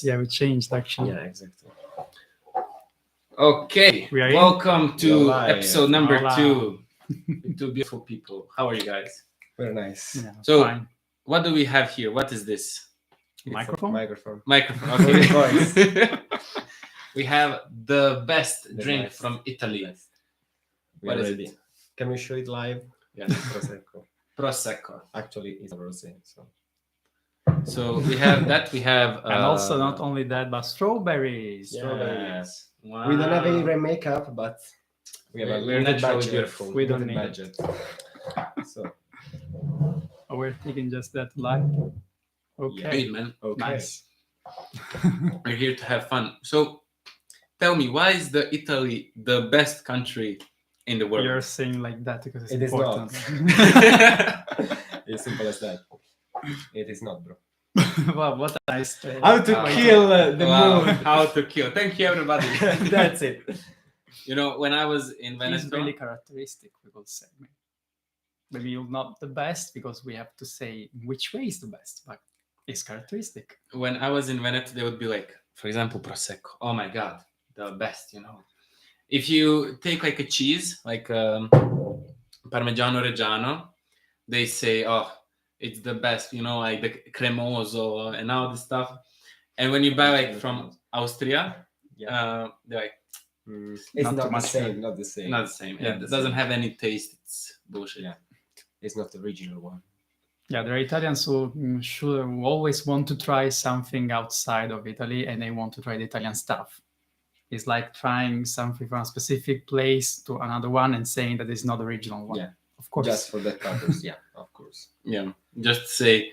Yeah, we changed actually. Yeah, exactly. Okay, We are in? welcome to You're live. episode number Hola. 2 with two beautiful people. How are you guys? Very nice. Yeah, So, fine. what do we have here? What is this? It's a Microphone? Microphone. Microphone. For your Okay. voice. We have the best The drink best. from Italy. Best. We What are is ready. it? Can we show it live? Yeah. Prosecco. Prosecco. Actually, it's a rosé. So we have that. We have And also not only that, but strawberries. Yeah. strawberries. Wow. We don't have any makeup, but we have a We're limited naturally budget. beautiful. We don't Limited need it. budget. So, Oh, we're taking just that live. Okay. Great, man. okay. Nice. We're here to have fun. So, tell me, why is the Italy the best country in the world? You're saying like that because it's It is important. It's simple as that. It is not, bro. Well, what a nice try. How to Wow. kill the Wow, mood. how to kill. Thank you, everybody. That's it. You know, when I was in It's Venezuela, really characteristic, we will say. Maybe you're not the best because we have to say which way is the best, but it's characteristic. when I was in Venice, they would be like, for example, Prosecco. Oh my God, the best, you know. If you take like a cheese, like Parmigiano Reggiano, they say, oh, it's the best, you know, like the cremoso and all this stuff. And when you buy like from Austria, Yeah. they're like, It's Not not, too the much same. Not the same. not the same. Yeah, It the doesn't same. have any taste. It's bullshit. Yeah. It's not the original one. Yeah, there are Italians who who always want to try something outside of Italy and they want to try the Italian stuff. It's like trying something from a specific place to another one and saying that it's not the original one. Yeah. Of course. Just for that purpose. Yeah, of course. Yeah, just say,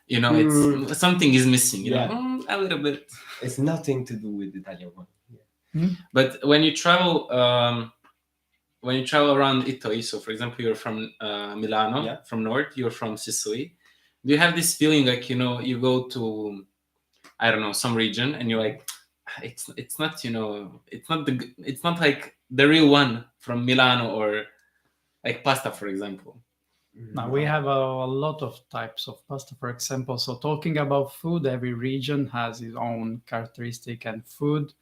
you know, it's something is missing. You Yeah. know, a little bit. It's nothing to do with the Italian one. Yeah. But when you travel around Italy, so for example, you're from Milano, Yeah. from north, you're from Sicily. Do you have this feeling like, you know, you go to, I don't know, some region and you're like, it's not, you know, it's not like the real one from Milano, or like pasta, for example. Now we have a lot of types of pasta, for example. So talking about food, every region has its own characteristic and food.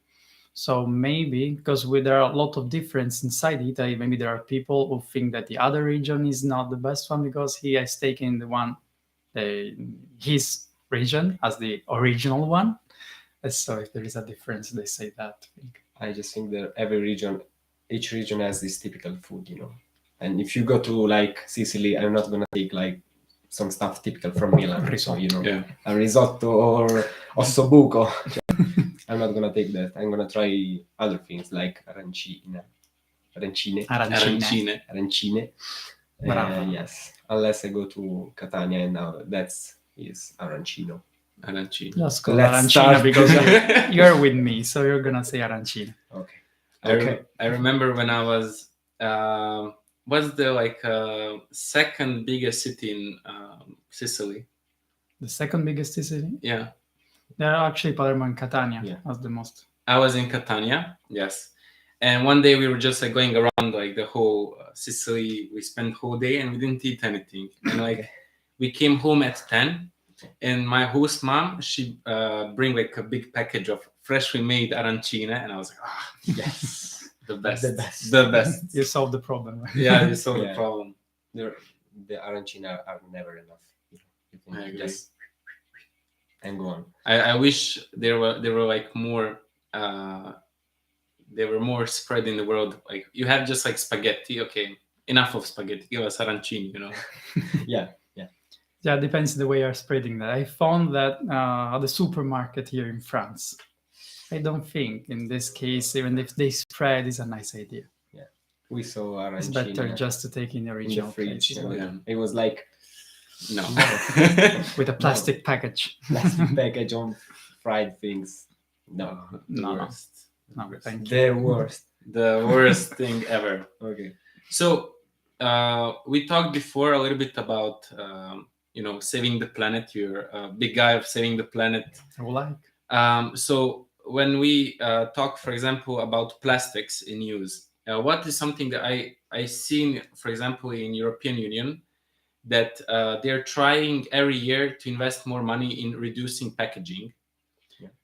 So maybe because there are a lot of difference inside Italy, maybe there are people who think that the other region is not the best one because he has taken his region as the original one. And so if there is a difference, they say that. I just think that each region has this typical food, you know. And if you go to like Sicily, I'm not gonna take like some stuff typical from Milan. So, you know, Yeah. a risotto or ossobuco. I'm not gonna take that. I'm gonna try other things like arancine. Arancine. Bravo. Yes, unless I go to Catania and now is arancino. Arancine. Just call Let's arancina start. because you're with me, so you're gonna say arancina. Okay. I remember when I was what's the like second biggest city in Sicily? The second biggest city. Yeah, There are actually Palermo and Catania Yeah. as the most. I was in Catania. Yes, and one day we were just like going around like the whole Sicily. We spent whole day and we didn't eat anything. And like we came home at 10, and my host mom, she bring like a big package of freshly made arancine, and I was like, ah, Yes. the best, The best. the best. You solved the problem. Right? Yeah, you solved Yeah. the problem. The arancina are never enough. You can I agree. just and go on. I wish there were like more they were more spread in the world. Like you have just like spaghetti, okay, enough of spaghetti, give us arancini, you know. Yeah. Yeah, it depends the way you're spreading that. I found that at the supermarket here in France. I don't think in this case, even if they spread, is a nice idea. We saw arancina It's better just to take in the in the original fridge. place you know. Yeah. It was like No. with a plastic package. plastic package on fried things. No, The No. worst. No, thank you. the worst. The worst thing ever. Okay. So we talked before a little bit about you know, saving the planet. You're a big guy of saving the planet. I would like. So when we talk, for example, about plastics in use, what is something that I seen, for example, in European Union, that they're trying every year to invest more money in reducing packaging.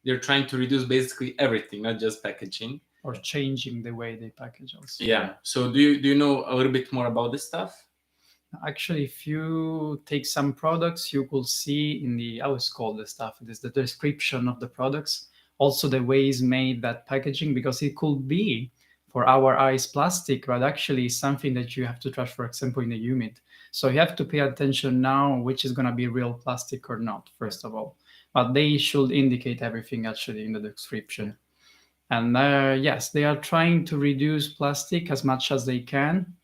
they're trying to reduce basically everything, not just packaging. Or changing the way they package also. Yeah. So do you know a little bit more about this stuff? Actually, if you take some products, you could see in the, how it's called the stuff, it is the description of the products, also the way it's made that packaging, because it could be for our eyes plastic, but actually something that you have to trash, for example, in the humid. So you have to pay attention now which is going to be real plastic or not, first of all. But they should indicate everything actually in the description. And yes, they are trying to reduce plastic as much as they can.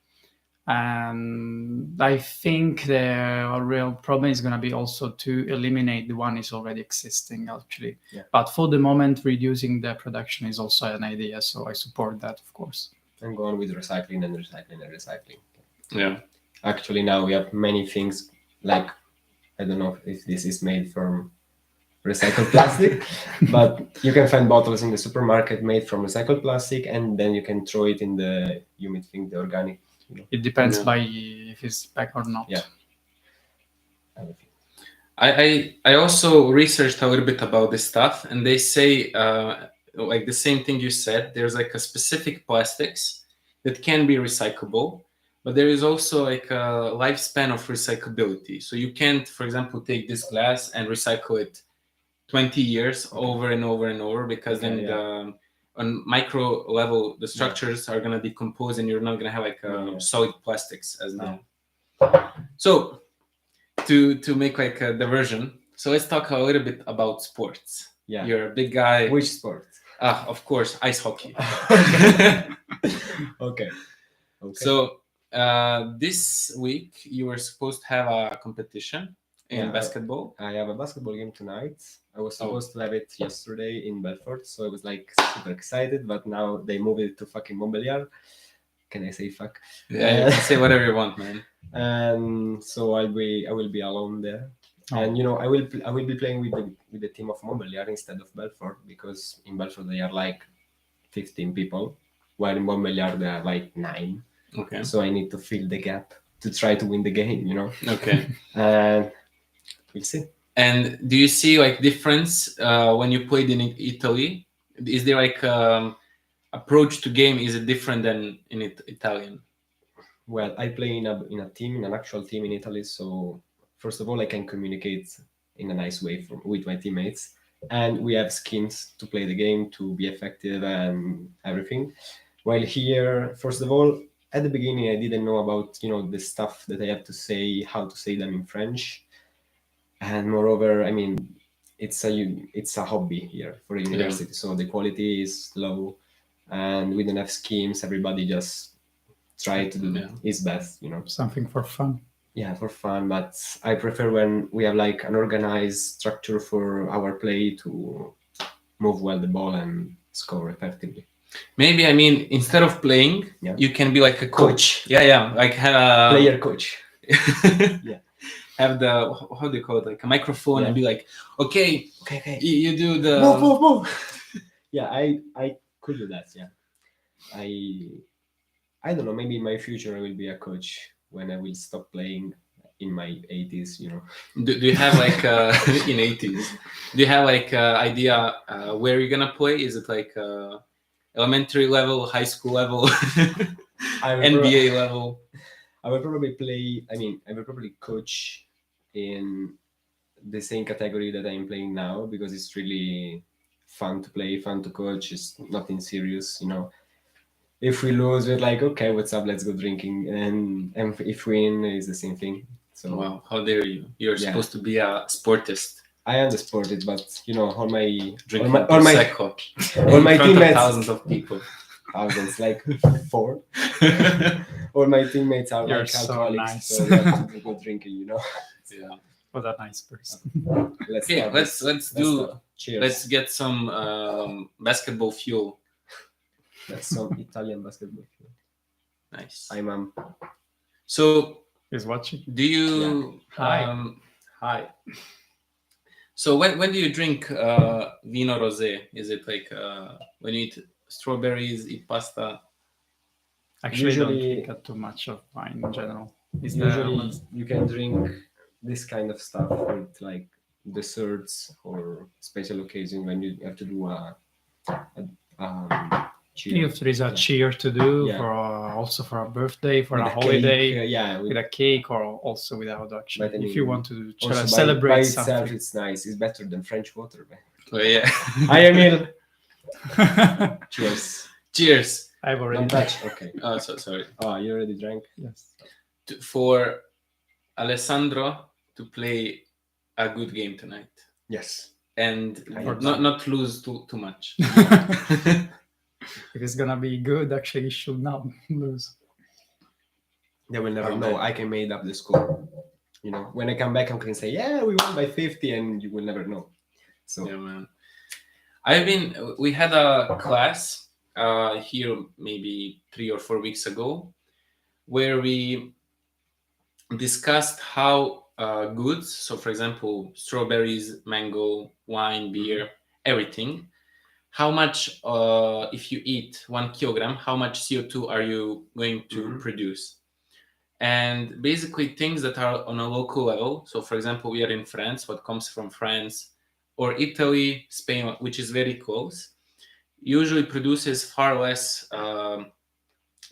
And I think the real problem is going to be also to eliminate the one is already existing, actually. Yeah. But for the moment, reducing the production is also an idea. So I support that, of course. And go on with recycling and recycling and recycling. Yeah. Actually, now we have many things like, I don't know if this is made from recycled plastic, but you can find bottles in the supermarket made from recycled plastic, and then you can throw it in the humid thing, the organic. It depends Yeah. by if it's back or not. Yeah. Everything. I also researched a little bit about this stuff, and they say like the same thing you said. There's like a specific plastics that can be recyclable, but there is also like a lifespan of recyclability. So you can't, for example, take this glass and recycle it 20 years over and over and over, because then on micro level the structures are gonna decompose, and you're not gonna have like solid plastics as now. So to make like a diversion, so let's talk a little bit about sports. Yeah. You're a big guy. Which sport? Of course, ice hockey. Okay. So this week you were supposed to have a competition in basketball. I have a basketball game tonight. I was supposed to have it yesterday in Belfort, so I was like super excited, but now they moved it to fucking Montbéliard. Can I say fuck? Yeah, you can say whatever you want, man. And so I will be alone there. And I will be playing with the team of Montbéliard instead of Belfort, because in Belfort they are like 15 people, while in Montbéliard there are like 9. Okay. So I need to fill the gap to try to win the game, Okay. And we'll see. And do you see like difference when you played in Italy? Is there like approach to game, is it different than in Italian? Well, I play in a team, in an actual team in Italy. So first of all, I can communicate in a nice way with my teammates, and we have schemes to play the game, to be effective and everything. While here, first of all, at the beginning, I didn't know about the stuff that I have to say, how to say them in French, and moreover, I mean, it's a hobby here for a university, so the quality is low, and we don't have schemes. Everybody just try to do his best, Something for fun. Yeah, for fun. But I prefer when we have like an organized structure for our play to move well the ball and score effectively. Maybe, I mean, instead of playing, you can be like a coach. Yeah, like have a player coach. Yeah. Have the, how do you call it, like a microphone, and be like, okay. You do the move. Yeah, I could do that. Yeah, I don't know. Maybe in my future I will be a coach when I will stop playing in my 80s. Do you have like in 80s? Do you have like idea where you're gonna play? Is it like elementary level, high school level, NBA level? I will probably play. I mean, I will probably coach in the same category that I'm playing now, because it's really fun to play, fun to coach. It's nothing serious, If we lose, we're like, okay, what's up? Let's go drinking, and if we win, it's the same thing. So wow, how dare you? You're supposed to be a sportist. I am the sportist, but all my teammates, thousands of people. Thousands, like 4. All my teammates are like alcoholics, nice. so we have to go drinking, Yeah. What a nice person. Let's get some basketball fuel. That's some Italian basketball fuel. Nice. Hi, mom. So He's watching. do you hi. So when do you drink vino rosé? Is it like when you eat strawberries, eat pasta? Actually, usually, don't drink too much of wine in general. Usually you can drink this kind of stuff with like desserts or special occasion when you have to do a cheer If there is a Yeah. cheer to do Yeah. for also for a birthday, for with a a holiday, cake, yeah, with a cake, or also without actually. But I If you mean, want to also celebrate by itself, something. it's nice. It's better than French water. Man. Oh, yeah. Hi, Emil. Cheers. Cheers. I've already Don't touch. Okay. Oh, so sorry. Oh, you already drank? Yes. For Alessandro to play a good game tonight Yes. and I not lose too much. If it's gonna be good, actually, you should not lose. They will never Oh, know. man. I can make up the score. You know, when I come back, I can say, "Yeah, we won by 50," and you will never know. So Yeah, man. We had a class here maybe 3 or 4 weeks ago where we discussed how goods, so for example, strawberries, mango, wine, beer, everything, how much, if you eat 1 kilogram, how much CO2 are you going to produce? And basically things that are on a local level. So for example, we are in France, what comes from France or Italy, Spain, which is very close, usually produces far less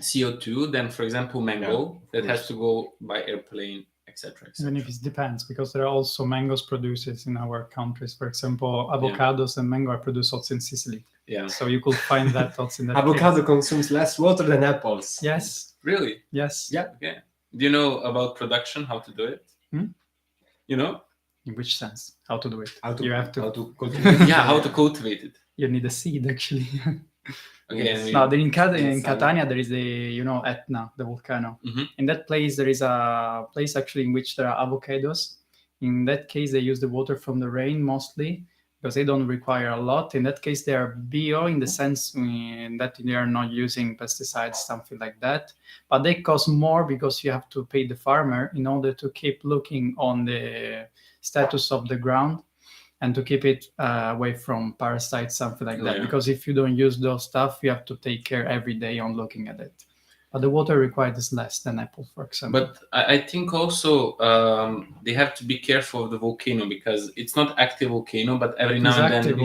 CO2 than, for example, mango that has to go by airplane, etc. Even if it depends, because there are also mangoes produced in our countries. For example, avocados and mango are produced also in Sicily. Yeah. So you could find that also in that avocado case. consumes less water than apples. Yes. Really? Yes. Yeah. Okay. Do you know about production, how to do it? You know? In which sense? How to do it? How to cultivate. Yeah, how to cultivate it. You need a seed, actually. Okay. Yes. No, in Catania there is Etna, the volcano. In that place there is a place actually in which there are avocados. In that case they use the water from the rain mostly because they don't require a lot. In that case they are bio in the sense that they are not using pesticides, something like that. But they cost more because you have to pay the farmer in order to keep looking on the status of the ground and to keep it away from parasites, something like that. Yeah. Because if you don't use those stuff, you have to take care every day on looking at it. But the water required is less than apple, for example. But I think also they have to be careful of the volcano because it's not active volcano, but every now and then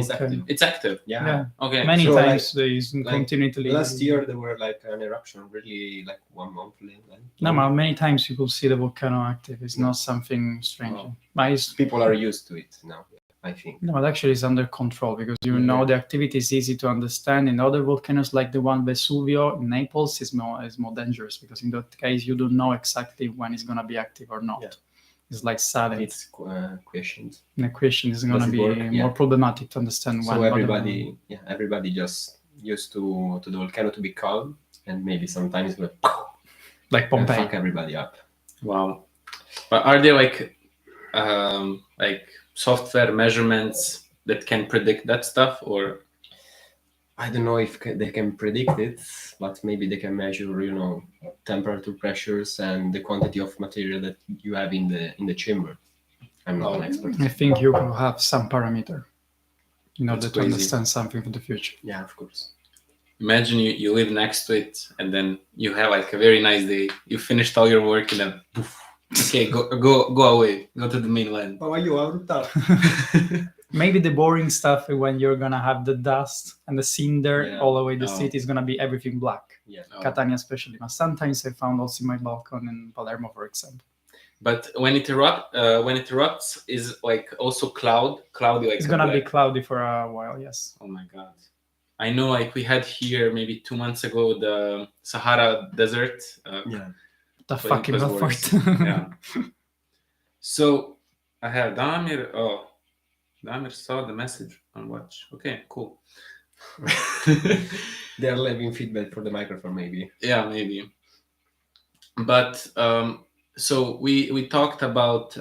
it's active. Yeah. Okay. Many So, times they continually. Last year there were like an eruption, really like 1 month. No, but many times you could see the volcano active. It's not something strange. Wow. But people are used to it now, I think. No, but actually it's under control because know the activity is easy to understand. In other volcanoes like the one Vesuvio in Naples is more dangerous because in that case you don't know exactly when it's gonna be active or not. Yeah. It's like silent. It's questions. The question is gonna be more problematic to understand. So everybody just used to the volcano to be calm, and maybe sometimes like Pompeii, fuck everybody up. Wow. But are there like software measurements that can predict that stuff, or I don't know if they can predict it, but maybe they can measure, temperature, pressures, and the quantity of material that you have in the chamber. I'm not an expert. I think you will have some parameter in order to understand something for the future. Yeah, of course. Imagine you live next to it, and then you have like a very nice day. You finished all your work, and then poof. Okay, go away. Go to the mainland. Maybe the boring stuff when you're gonna have the dust and the cinder all over the city is gonna be everything black. Yeah. Catania especially. But sometimes I found also in my balcony in Palermo, for example. But when it erupts, is like also cloudy. Like it's gonna be cloudy for a while. Yes. Oh my god. I know. Like we had here maybe 2 months ago the Sahara Desert. The fucking effort. Yeah. So I have Damir. Oh, Damir saw the message on watch. Okay, cool. They are leaving feedback for the microphone, maybe. Yeah, maybe. But so we talked about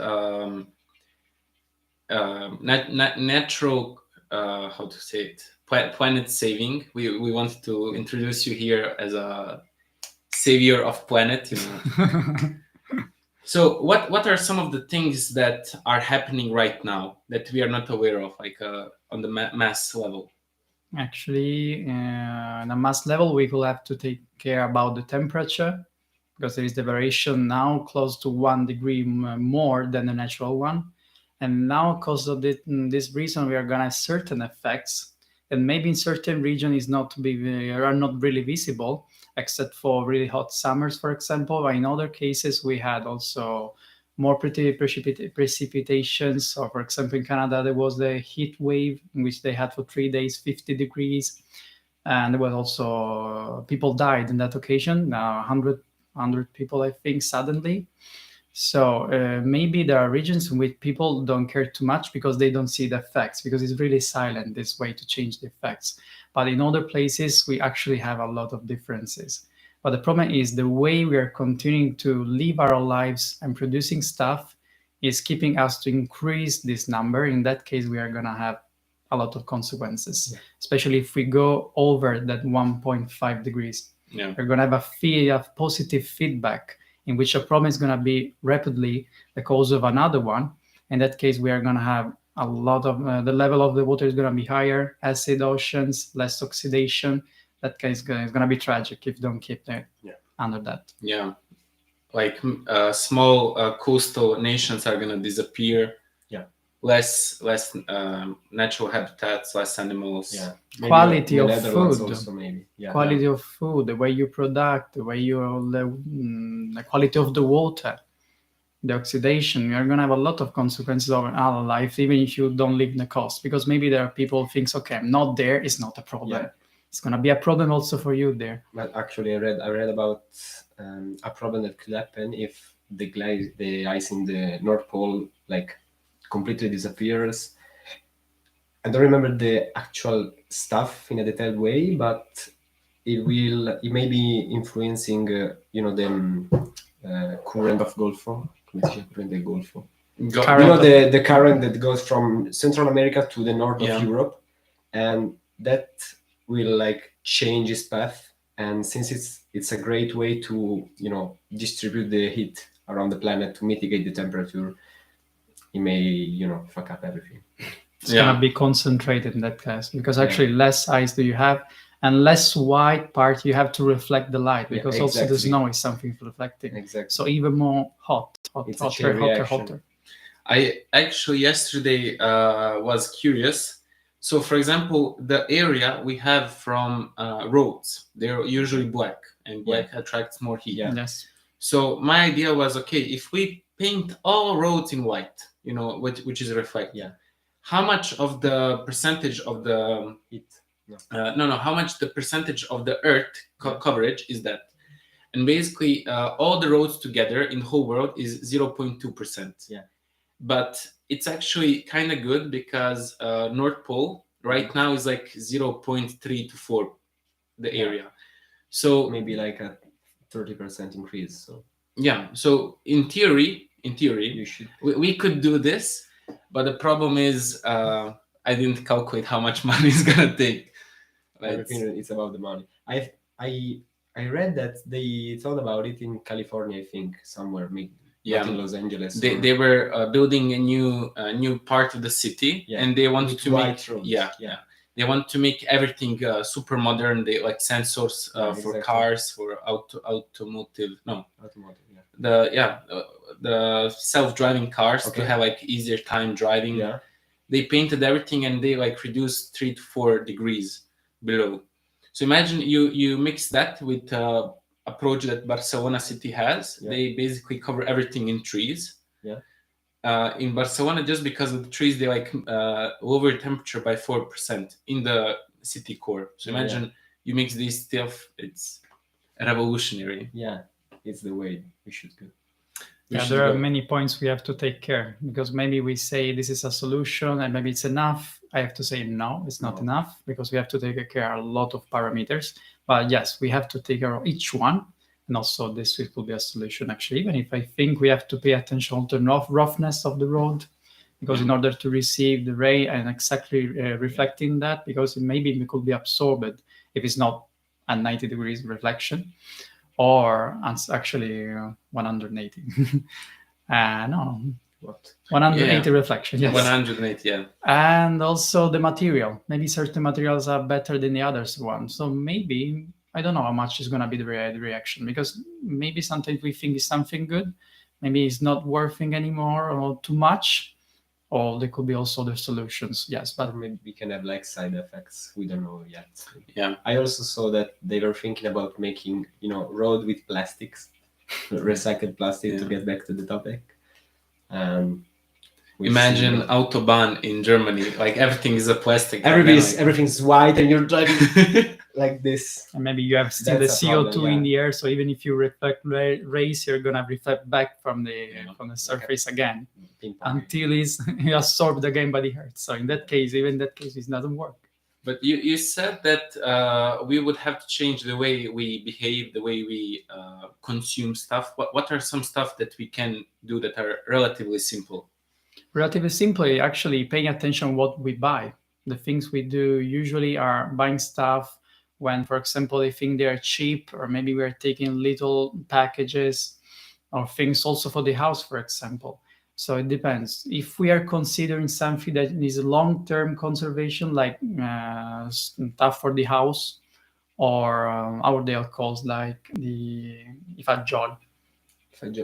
natural how to say it, planet saving. We wanted to introduce you here as a savior of planet, So what are some of the things that are happening right now that we are not aware of, like on the mass level? Actually, on a mass level, we will have to take care about the temperature because there is the variation now close to 1 degree more than the natural one. And now, because of this reason, we are gonna have certain effects, and maybe in certain region is not to be are not really visible, except for really hot summers, for example. But in other cases, we had also more pretty precipitations. Or, for example, in Canada, there was the heat wave in which they had for 3 days 50 degrees, and there was also people died in that occasion. 100 people, I think, suddenly. So maybe there are regions in which people don't care too much because they don't see the effects, because it's really silent, this way to change the effects. But in other places, we actually have a lot of differences. But the problem is the way we are continuing to live our lives and producing stuff is keeping us to increase this number. In that case, we are going to have a lot of consequences, especially if we go over that 1.5 degrees. Yeah. We're going to have a positive feedback in which a problem is going to be rapidly the cause of another one. In that case, we are going to have a lot of the level of the water is going to be higher, acid oceans, less oxidation. That case is going to be tragic if you don't keep that under that. Yeah, like small coastal nations are going to disappear. Yeah, less natural habitats, less animals. Yeah, quality of food also, maybe. Yeah, quality of food, the way you product, the way you the quality of the water, the oxidation. You're going to have a lot of consequences over our life, even if you don't live in the coast, because maybe there are people who think, okay, I'm not there, it's not a problem. It's going to be a problem also for you there. Well, actually, I read about a problem that could happen if the ice in the North Pole like completely disappears. I don't remember the actual stuff in a detailed way, but it may be influencing the current of Golfo. Current del Golfo. The current that goes from Central America to the north of Europe, and that will like change its path. And since it's a great way to distribute the heat around the planet to mitigate the temperature, it may fuck up everything. It's going to be concentrated in that case, because actually less ice do you have, and less white part you have to reflect the light, because also the snow is something reflecting. Exactly. So even more hotter. I actually yesterday was curious. So, for example, the area we have from roads, they're usually black, and black attracts more heat. Yes. So my idea was, okay, if we paint all roads in white, which is reflected, how much of the percentage of the heat? How much the percentage of the Earth coverage is that? And basically, all the roads together in the whole world is 0.2%. Yeah. But it's actually kind of good because North Pole right now is like 0.3 to 4, the area. So maybe like a 30% increase. So so in theory, we could do this, but the problem is I didn't calculate how much money it's gonna take. Everything it's about the money. I read that they thought about it in California, I think, somewhere, maybe not in Los Angeles. They were building a new part of the city, and they wanted to make they want to make everything super modern. They like sensors for cars, for automotive. The self-driving cars to have like easier time driving. Yeah. They painted everything, and they like reduced 3 to 4 degrees below. So imagine you mix that with a approach that Barcelona city has. They basically cover everything in trees. In Barcelona, just because of the trees, they like lower temperature by 4% in the city core. So imagine you mix these stuff, it's revolutionary. Yeah, it's the way we should go. There are many points we have to take care, because maybe we say this is a solution and maybe it's enough. I have to say no, it's not enough, because we have to take care of a lot of parameters. But yes, we have to take care of each one. And also this will be a solution, actually, even if I think we have to pay attention to the roughness of the road, because in order to receive the ray and exactly reflecting that, because it could be absorbed if it's not a 90 degrees reflection, or actually 180. No. What? 180 reflection, yes. 180, And also the material. Maybe certain materials are better than the others one. So maybe, I don't know how much is going to be the reaction, because maybe sometimes we think it's something good, maybe it's not working anymore or too much, or they could be also the solutions. Yes, Or but maybe we can have like side effects. We don't know yet. Yeah. I also saw that they were thinking about making, road with plastics, recycled plastic to Yeah. get back to the topic. We've Imagine seen, autobahn in Germany, like everything is a plastic. but then, everything's white and you're driving like this. and maybe you have still the That's a CO2 problem, in yeah. the air, so even if you reflect race, you're gonna reflect back from the Yeah. surface again Ping pong. until it's absorbed again by the earth. So in that case, even that case, it doesn't work. But you said that we would have to change the way we behave, the way we consume stuff. What are some stuff that we can do that are relatively simple? Relatively simply, actually paying attention what we buy. The things we do usually are buying stuff when, for example, they think they are cheap, or maybe we are taking little packages or things also for the house, for example. So it depends. If we are considering something that needs long-term conservation, like stuff for the house, or how they are called, like the fagioli,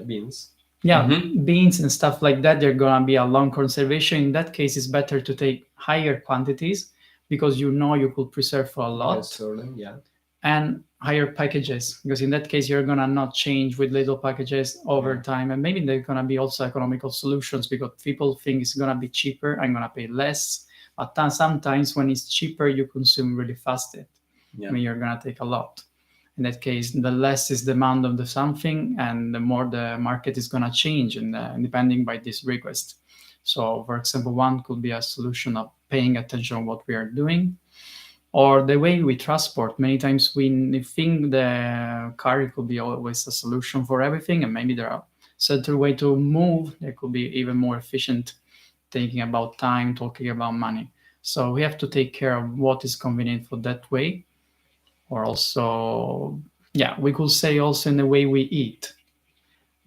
Beans. yeah, Mhm. beans and stuff like that, they're gonna be a long conservation. In that case, it's better to take higher quantities because you could preserve for a You can lot, store them, yeah. and higher packages, because in that case you're gonna not change with little packages over Yeah. time, and maybe they're gonna be also economical solutions because people think it's gonna be cheaper, I'm gonna pay less, but then sometimes when it's cheaper you consume really fast it. Yeah. I mean, you're gonna take a lot. In that case, the less is demand of the something, and the more the market is gonna change, and depending by this request. So, for example, one could be a solution of paying attention on what we are doing, or the way we transport. Many times we think the car could be always a solution for everything, and maybe there are certain way to move that could be even more efficient, thinking about time, talking about money. So we have to take care of what is convenient for that way, or also, yeah, we could say also in the way we eat,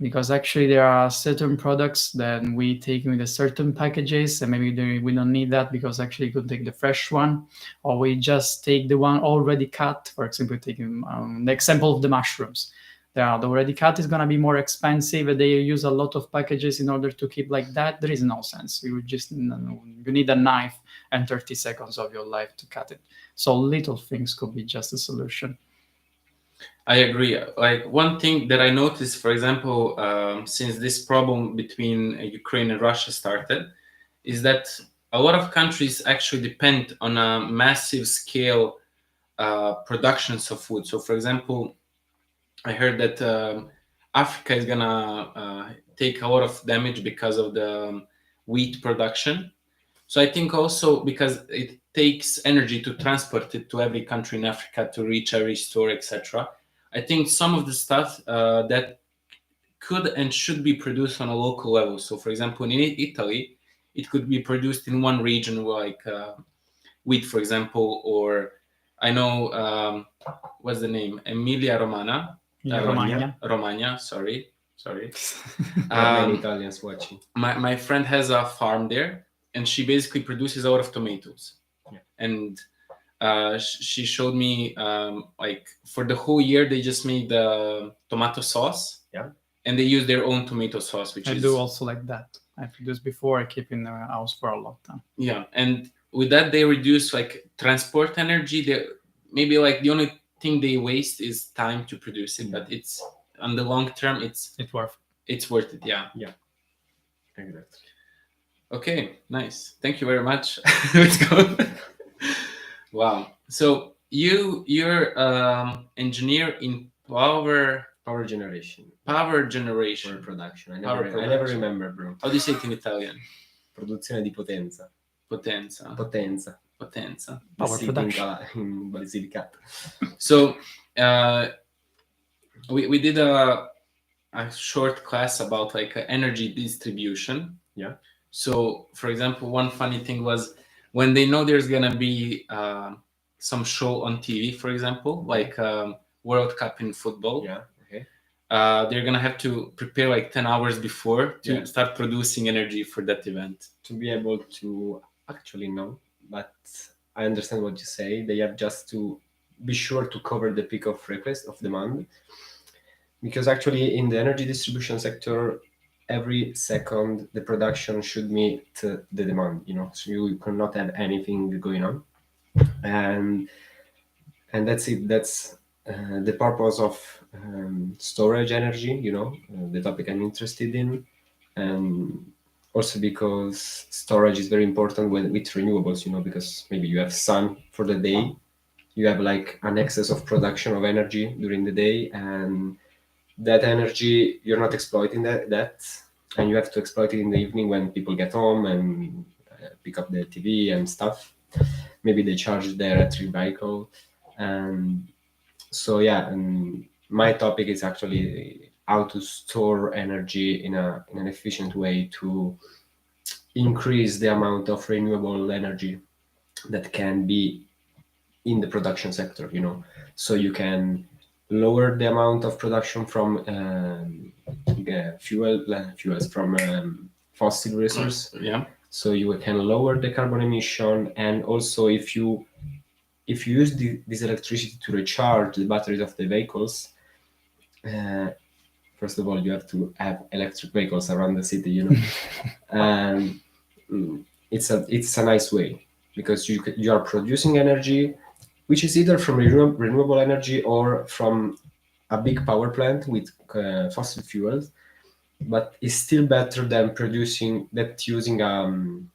because actually there are certain products that we take with a certain packages, and maybe we don't need that because actually you could take the fresh one, or we just take the one already cut. For example, taking the example of the mushrooms, they are the already cut is going to be more expensive, and they use a lot of packages in order to keep like that. There is no sense. You just you need a knife and 30 seconds of your life to cut it. So little things could be just a solution. I agree. Like one thing that I noticed, for example, since this problem between Ukraine and Russia started, is that a lot of countries actually depend on a massive scale productions of food. So, for example, I heard that Africa is gonna take a lot of damage because of the wheat production. So I think also because it takes energy to transport it to every country in Africa to reach every store, etc. I think some of the stuff that could and should be produced on a local level. So, for example, in Italy, it could be produced in one region, like wheat, for example, or I know what's the name, Emilia Romana, Yeah, Romagna. Romagna. Sorry. We have many Italians watching. My friend has a farm there, and she basically produces a lot of tomatoes. Yeah. And she showed me like for the whole year they just made the tomato sauce. Yeah. And they use their own tomato sauce, which I is do also like that. I produced before. I keep in the house for a long time. yeah. And with that they reduce like transport energy. They maybe like the only thing they waste is time to produce it, but it's on the long term it's worth. It's worth it. Yeah. Exactly. Okay, nice. Thank you very much. Let's go. Wow. So you're engineer in power generation. Power Power generation. production. I Power never production. remember, bro. How do you say it in Italian? Produzione di potenza. Potenza. Potenza. Potenza. Power Sì, production. in Basilicata. So we did a short class about like energy distribution. Yeah. So for example, one funny thing was when they know there's gonna be some show on TV, for example, like World Cup in football. Yeah. Okay. They're gonna have to prepare like 10 hours before to start producing energy for that event. To be able to actually know, but I understand what you say. They have just to be sure to cover the peak of request of demand, because actually in the energy distribution sector, every second the production should meet the demand, so you cannot have anything going on. and and that's it. That's the purpose of storage energy, the topic I'm interested in. And also because storage is very important with renewables, because maybe you have sun for the day, you have like an excess of production of energy during the day, and that energy you're not exploiting that, and you have to exploit it in the evening when people get home and pick up the TV and stuff. Maybe they charge their electric vehicle. And so yeah, and my topic is actually how to store energy in an efficient way to increase the amount of renewable energy that can be in the production sector, so you can lower the amount of production from fuels from fossil resources. Yeah. So you can lower the carbon emission. And also if you use this electricity to recharge the batteries of the vehicles, uh, first of all you have to have electric vehicles around the city, and it's a nice way, because you are producing energy which is either from renewable energy or from a big power plant with fossil fuels, but it's still better than producing that using an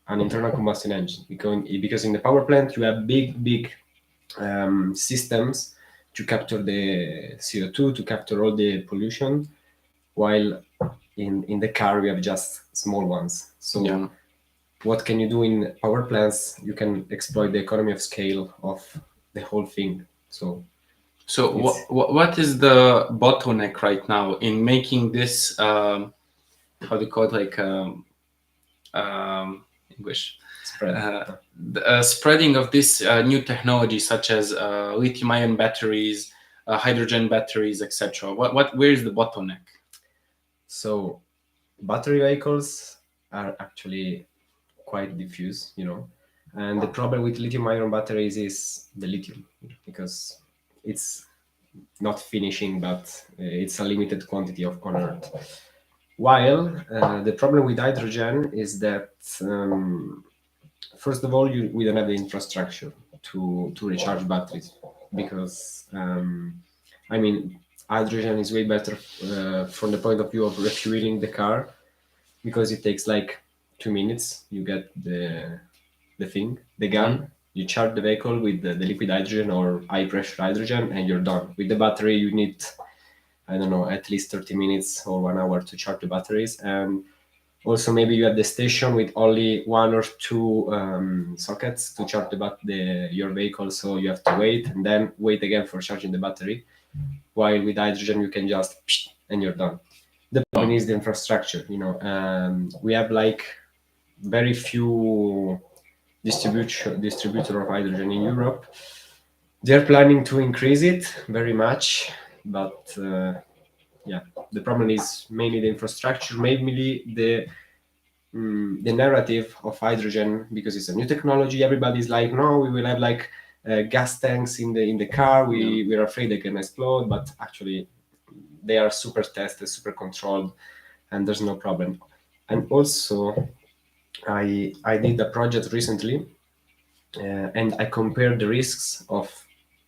internal combustion engine, because in the power plant you have big systems to capture the CO2, to capture all the pollution, while in the car we have just small ones. So Yeah. what can you do in power plants? You can exploit the economy of scale of the whole thing. So So it's what is the bottleneck right now in making this how do you call it, like English spread. the spreading of this new technology such as lithium-ion batteries, hydrogen batteries, etc. Where is the bottleneck? So battery vehicles are actually quite diffuse, and the problem with lithium-ion batteries is the lithium, because it's not finishing, but it's a limited quantity on Earth. While the problem with hydrogen is that first of all, we don't have the infrastructure to recharge batteries, because I mean, hydrogen is way better from the point of view of refueling the car, because it takes like 2 minutes. You get the gun, you charge the vehicle with the liquid hydrogen or high pressure hydrogen, and you're done. With the battery, you need, I don't know, at least 30 minutes or 1 hour to charge the batteries. And also maybe you have the station with only one or two sockets to charge your vehicle, so you have to wait and then wait again for charging the battery. While with hydrogen you can just and you're done. The problem is the infrastructure. We have like very few distributor of hydrogen in Europe. They're planning to increase it very much, but yeah, the problem is mainly the infrastructure, mainly the narrative of hydrogen, because it's a new technology. Everybody's like, no, we will have like gas tanks in the car. We're afraid they can explode, but actually they are super tested, super controlled, and there's no problem. And also, I did a project recently, and I compared the risks of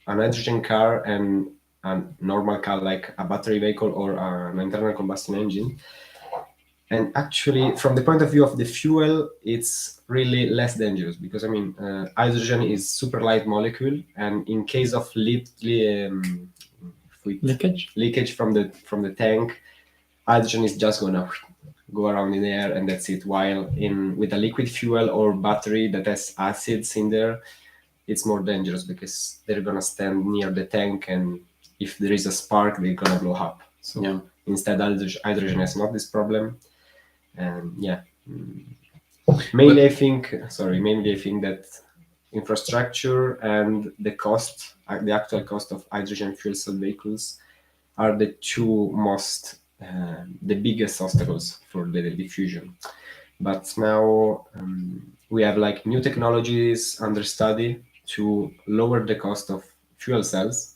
an hydrogen car and a normal car, like a battery vehicle or an internal combustion engine. And actually, from the point of view of the fuel, it's really less dangerous, because hydrogen is super light molecule, and in case of leakage from the tank, hydrogen is just gonna go around in the air, and that's it. While with a liquid fuel or battery that has acids in there, it's more dangerous, because they're gonna stand near the tank, and if there is a spark, they're gonna blow up. So instead, hydrogen has not this problem. And yeah, mainly I think that infrastructure and the actual cost of hydrogen fuel cell vehicles are the two the biggest obstacles for the diffusion. But now we have like new technologies under study to lower the cost of fuel cells.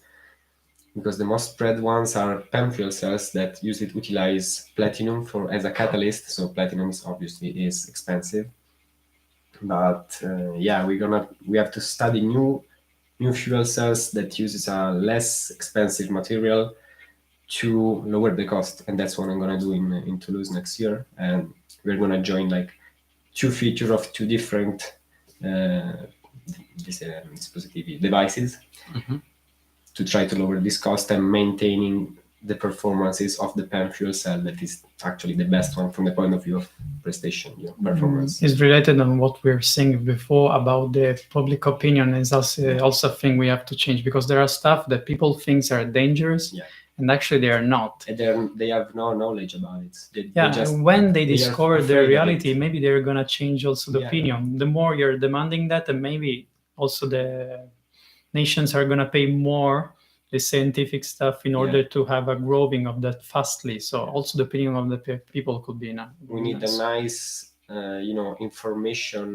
because the most spread ones are PEM fuel cells that utilize platinum for as a catalyst. So platinum is obviously is expensive, but yeah, we have to study new fuel cells that uses a less expensive material to lower the cost, and that's what I'm gonna do in Toulouse next year. And we're gonna join like two features of two different uh, dispositivi devices Mhm. to try to lower this cost and maintaining the performances of the PEM fuel cell that is actually the best one from the point of view of prestation, performance. Is related on what we were saying before about the public opinion is also a thing we have to change, because there are stuff that people think are dangerous, Yeah. and actually they are not. And they have no knowledge about it. Yeah, when they they are discover afraid the of reality, it. maybe they're gonna change also the Yeah. opinion. The more you're demanding that, and maybe also the nations are gonna pay more the scientific stuff in order to have a growing of that fastly. So also the opinion of the people could be enough. We need a nice information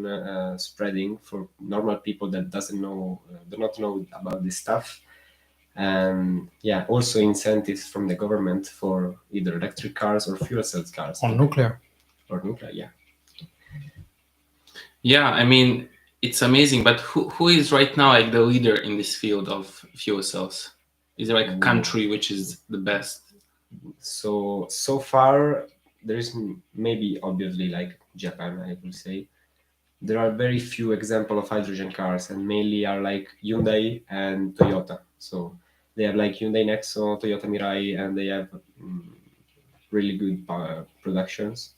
spreading for normal people that do not know about this stuff. And yeah, also incentives from the government for either electric cars or fuel cell cars on nuclear. or nuclear. Yeah. Yeah, I mean, it's amazing. But who is right now like the leader in this field of fuel cells? Is there like a country which is the best? So far there is maybe obviously like Japan, I will say. There are very few examples of hydrogen cars, and mainly are like Hyundai and Toyota. So they have like Hyundai Nexo, Toyota Mirai, and they have really good productions.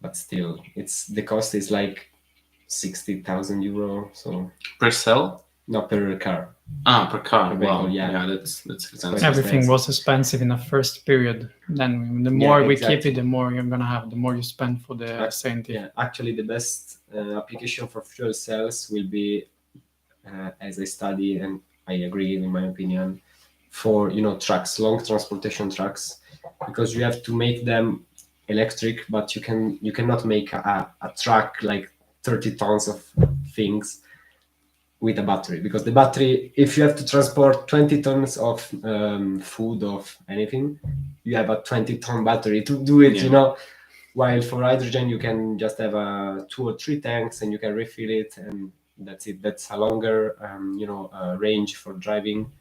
But still, it's the cost is like 60,000 euro. So Per cell? not per car. Per car. Per Wow. vehicle, yeah. Yeah, that's expensive. Everything was expensive in the first period. Then the more we keep it, the more you're gonna have, the more you spend for the scientific. Yeah, actually, the best application for fuel cells will be, as I study and I agree, in my opinion, for trucks, long transportation trucks, because you have to make them electric, but you cannot make a truck like 30 tons of things with a battery, because the battery, if you have to transport 20 tons of food, of anything, you have a 20-ton battery to do it. While for hydrogen you can just have 2 or 3 tanks and you can refill it, and that's it. That's a longer range for driving.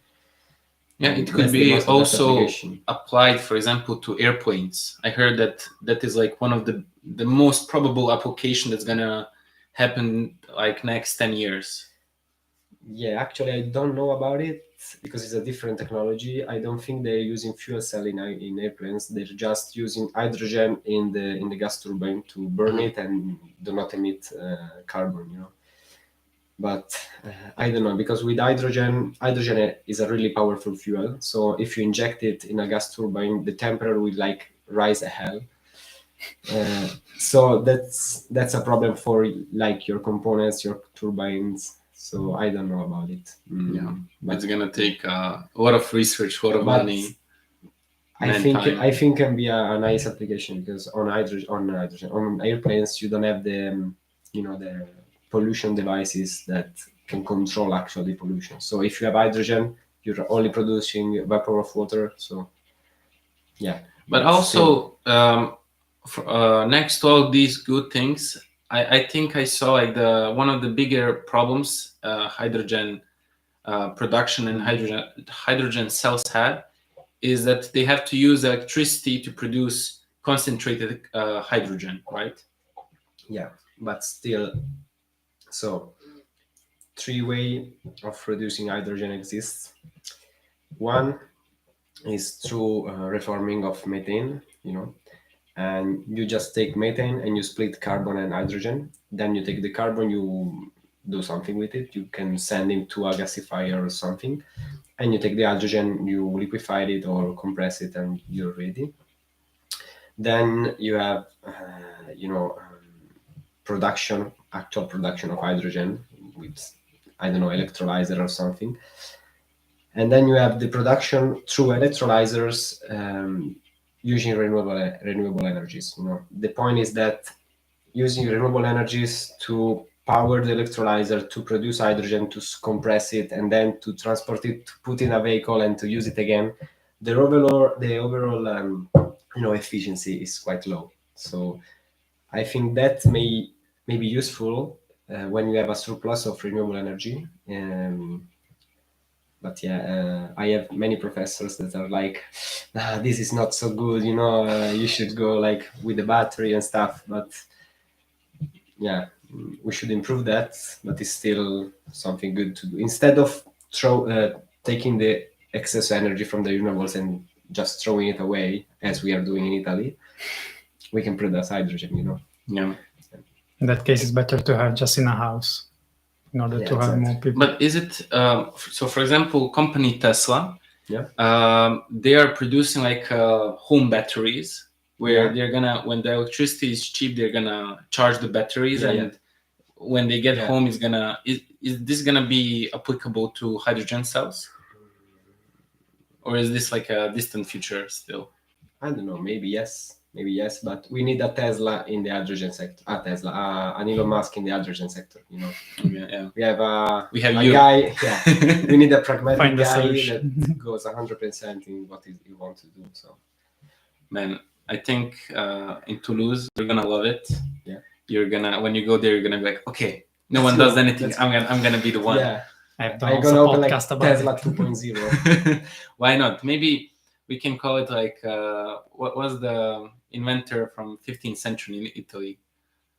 Yeah, it could be also applied, for example, to airplanes. I heard that is like one of the most probable application that's gonna happen like next 10 years. Yeah, actually, I don't know about it because it's a different technology. I don't think they're using fuel cell in airplanes. They're just using hydrogen in the gas turbine to burn it and do not emit carbon. But I don't know, because with hydrogen is a really powerful fuel. So if you inject it in a gas turbine, the temperature will like rise a hell. So that's a problem for like your components, your turbines. So I don't know about it. Yeah, but it's gonna take a lot of research, a lot of money. I think can be a nice application, because on airplanes you don't have the the pollution devices that can control actually pollution. So if you have hydrogen, you're only producing vapor of water. So yeah. But also next to all these good things, I think I saw like one of the bigger problems hydrogen production and hydrogen cells had is that they have to use electricity to produce concentrated hydrogen, right? Yeah, but still, so 3 ways of producing hydrogen exists. One is through reforming of methane, and you just take methane and you split carbon and hydrogen. Then you take the carbon, you do something with it. You can send it to a gasifier or something, and you take the hydrogen, you liquefy it or compress it, and you're ready. Then you have, actual production of hydrogen with, I don't know, electrolyzer or something. And then you have the production through electrolyzers using renewable energies. The point is that using renewable energies to power the electrolyzer to produce hydrogen, to compress it, and then to transport it, to put in a vehicle and to use it again, the overall efficiency is quite low. So I think that may be useful when you have a surplus of renewable energy. But I have many professors that are like, this is not so good, you should go like with the battery and stuff. But yeah, we should improve that, but it's still something good to do. Instead of taking the excess energy from the renewables and just throwing it away, as we are doing in Italy, we can produce hydrogen, Yeah. In that case, it's better to have just in a house in order to have more people. But is it so? For example, company Tesla, Yeah. they are producing like home batteries where Yeah. they're gonna, when the electricity is cheap, they're gonna charge the batteries, and when they get home, is this gonna be applicable to hydrogen cells, or is this like a distant future still? I don't know. Maybe yes, but we need a Tesla in the hydrogen sector. An Elon Musk in the hydrogen sector. Yeah. We have a you. guy. Yeah, we need a pragmatic Find a guy solution. that goes 100% in what he wants to do. So, Man, I think in Toulouse you're gonna love it. Yeah. You're gonna, when you go there, you're gonna be like, okay, no Let's one go. does anything. Let's I'm gonna be the one. yeah, I've done I'm also gonna a open like podcast about Tesla it. 2.0. Why not? Maybe we can call it like what was the inventor from 15th century in Italy?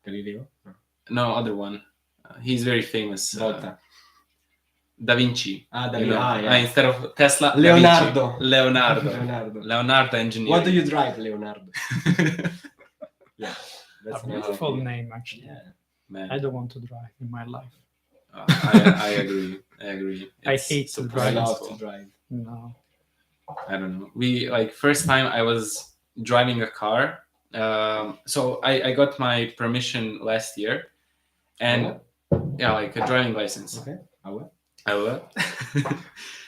Galileo. No, other one. He's very famous. Volta. Da Vinci. Da You Vinci. know, Yeah. instead of Tesla, Leonardo. Da Vinci. Leonardo engineer. What do you drive, Leonardo? Yeah, that's A beautiful name, actually. Yeah. Man. I don't want to drive in my life. I agree. I hate to I drive. love to drive. No. I don't know. We first time I was driving a car. So I got my permission last year, and like a driving license. Okay. I will.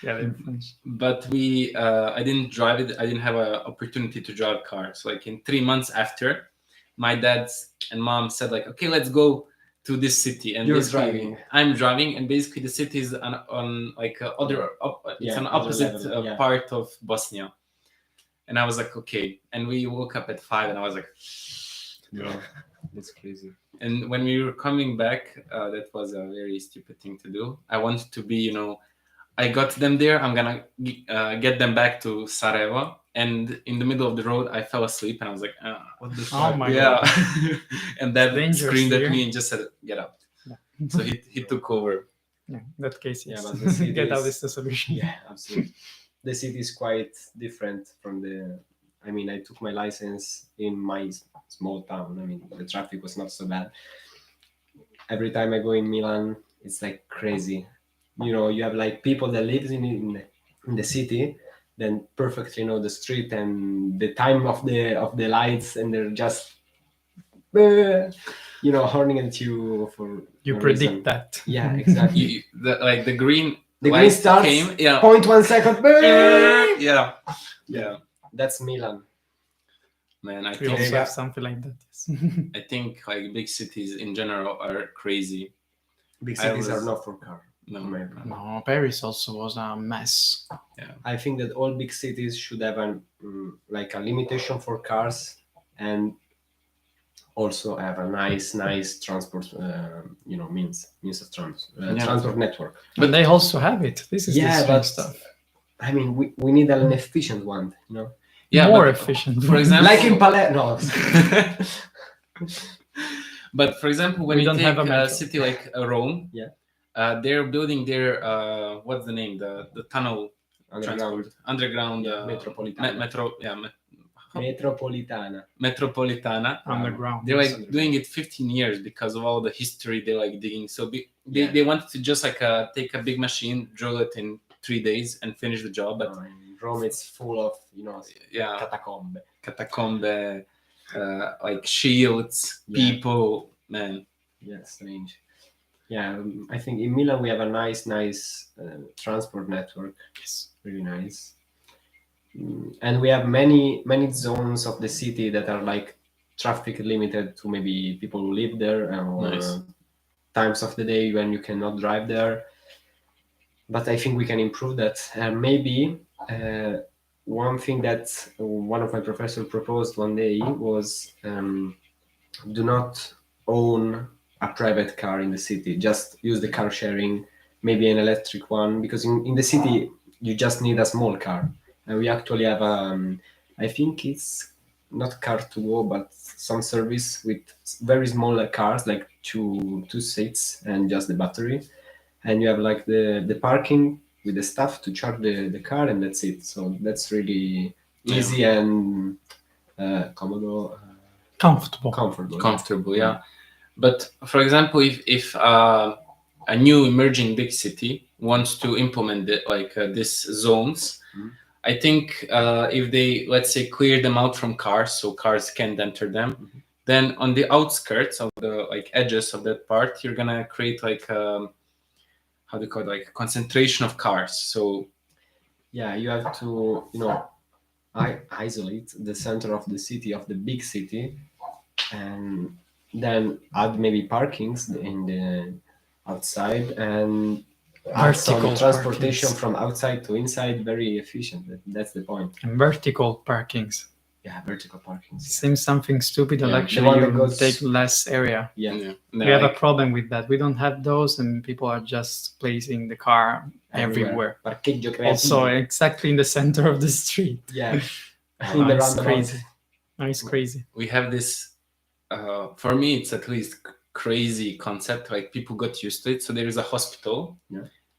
Yeah, in French. But I didn't drive it. I didn't have an opportunity to drive a car. So like in 3 months after, my dad and mom said like, okay, let's go to this city. And You're basically driving. I'm driving, and basically the city is on like it's an opposite level, part of Bosnia. And I was like, okay. And we woke up at 5, and I was like, Yeah, that's crazy. and when we were coming back, that was a very stupid thing to do. I wanted to be, I got them there. I'm gonna get them back to Sarajevo. And in the middle of the road, I fell asleep, and I was like, What the fuck? Oh my yeah. god. And that Dangerous screamed at here. me and just said, get out. Yeah. So he took over. Yeah, in that case, yes. but the city Get out is- is the solution. Yeah, absolutely. The city is quite different from the. I mean, I took my license in my small town. I mean, the traffic was not so bad. Every time I go in Milan, it's like crazy. You have like people that live in the city, then perfectly know the street and the time of the lights, and they're just, horning at you for. You no predict reason. that. Yeah, exactly. The green The light green starts. came. Yeah. 0.1 second. Yeah. That's Milan. Man, I We think also have something like that. Yes. I think like big cities in general are crazy. Big I cities was- are not for car. No, No, Paris also was a mess. I think that all big cities should have a limitation for cars, and also have a nice transport, means of transport network. But they also have it. This is the Yeah, strange but stuff. I mean, we need an efficient one, Yeah, More but efficient. for example, like in Palermo. No, but for example, when We you don't take have a a metro. city like Rome, they're building their what's the name, the tunnel underground Metropolitana. Metropolitana. Underground. They're like Underground. doing it 15 years because of all the history they like digging. So Yeah. they wanted to just like take a big machine, drill it in 3 days, and finish the job. But in Rome, it's full of yeah, catacombe. like shields, Yeah. people, man. Yeah, strange. Yeah, I think in Milan we have a nice transport network. Yes. Really nice. And we have many zones of the city that are like traffic limited to maybe people who live there, or Nice. times of the day when you cannot drive there. But I think we can improve that. Maybe one thing that one of my professors proposed one day was do not own a private car in the city. Just use the car sharing, maybe an electric one, because in the city you just need a small car. And we actually have, I think it's not car to go, but some service with very small cars, like two seats and just the battery. And you have like the parking with the stuff to charge the car, and that's it. So that's really easy and comfortable. Comfortable. Comfortable, yeah. But for example, if a new emerging big city wants to implement these zones, I think if they, let's say, clear them out from cars so cars can't enter them, then on the outskirts of the edges of that part, you're gonna create how do you call it, like concentration of cars. So yeah, you have to isolate the center of the city, of the big city, and then add maybe parkings in the outside, and add some Vertical transportation parkings. from outside to inside, very efficient. That's the point. And vertical parkings. Yeah, vertical parkings. Yeah. Seems something stupid, and Yeah, the actually one that you goes- take less area. Yeah. We have a problem with that. We don't have those, and people are just placing the car everywhere. Parcheggio creativo. Also, exactly in the center of the street. Yeah. Oh, In the it's roundabout. crazy. Oh, it's crazy. we have this for me it's at least crazy concept, like people got used to it. So there is a hospital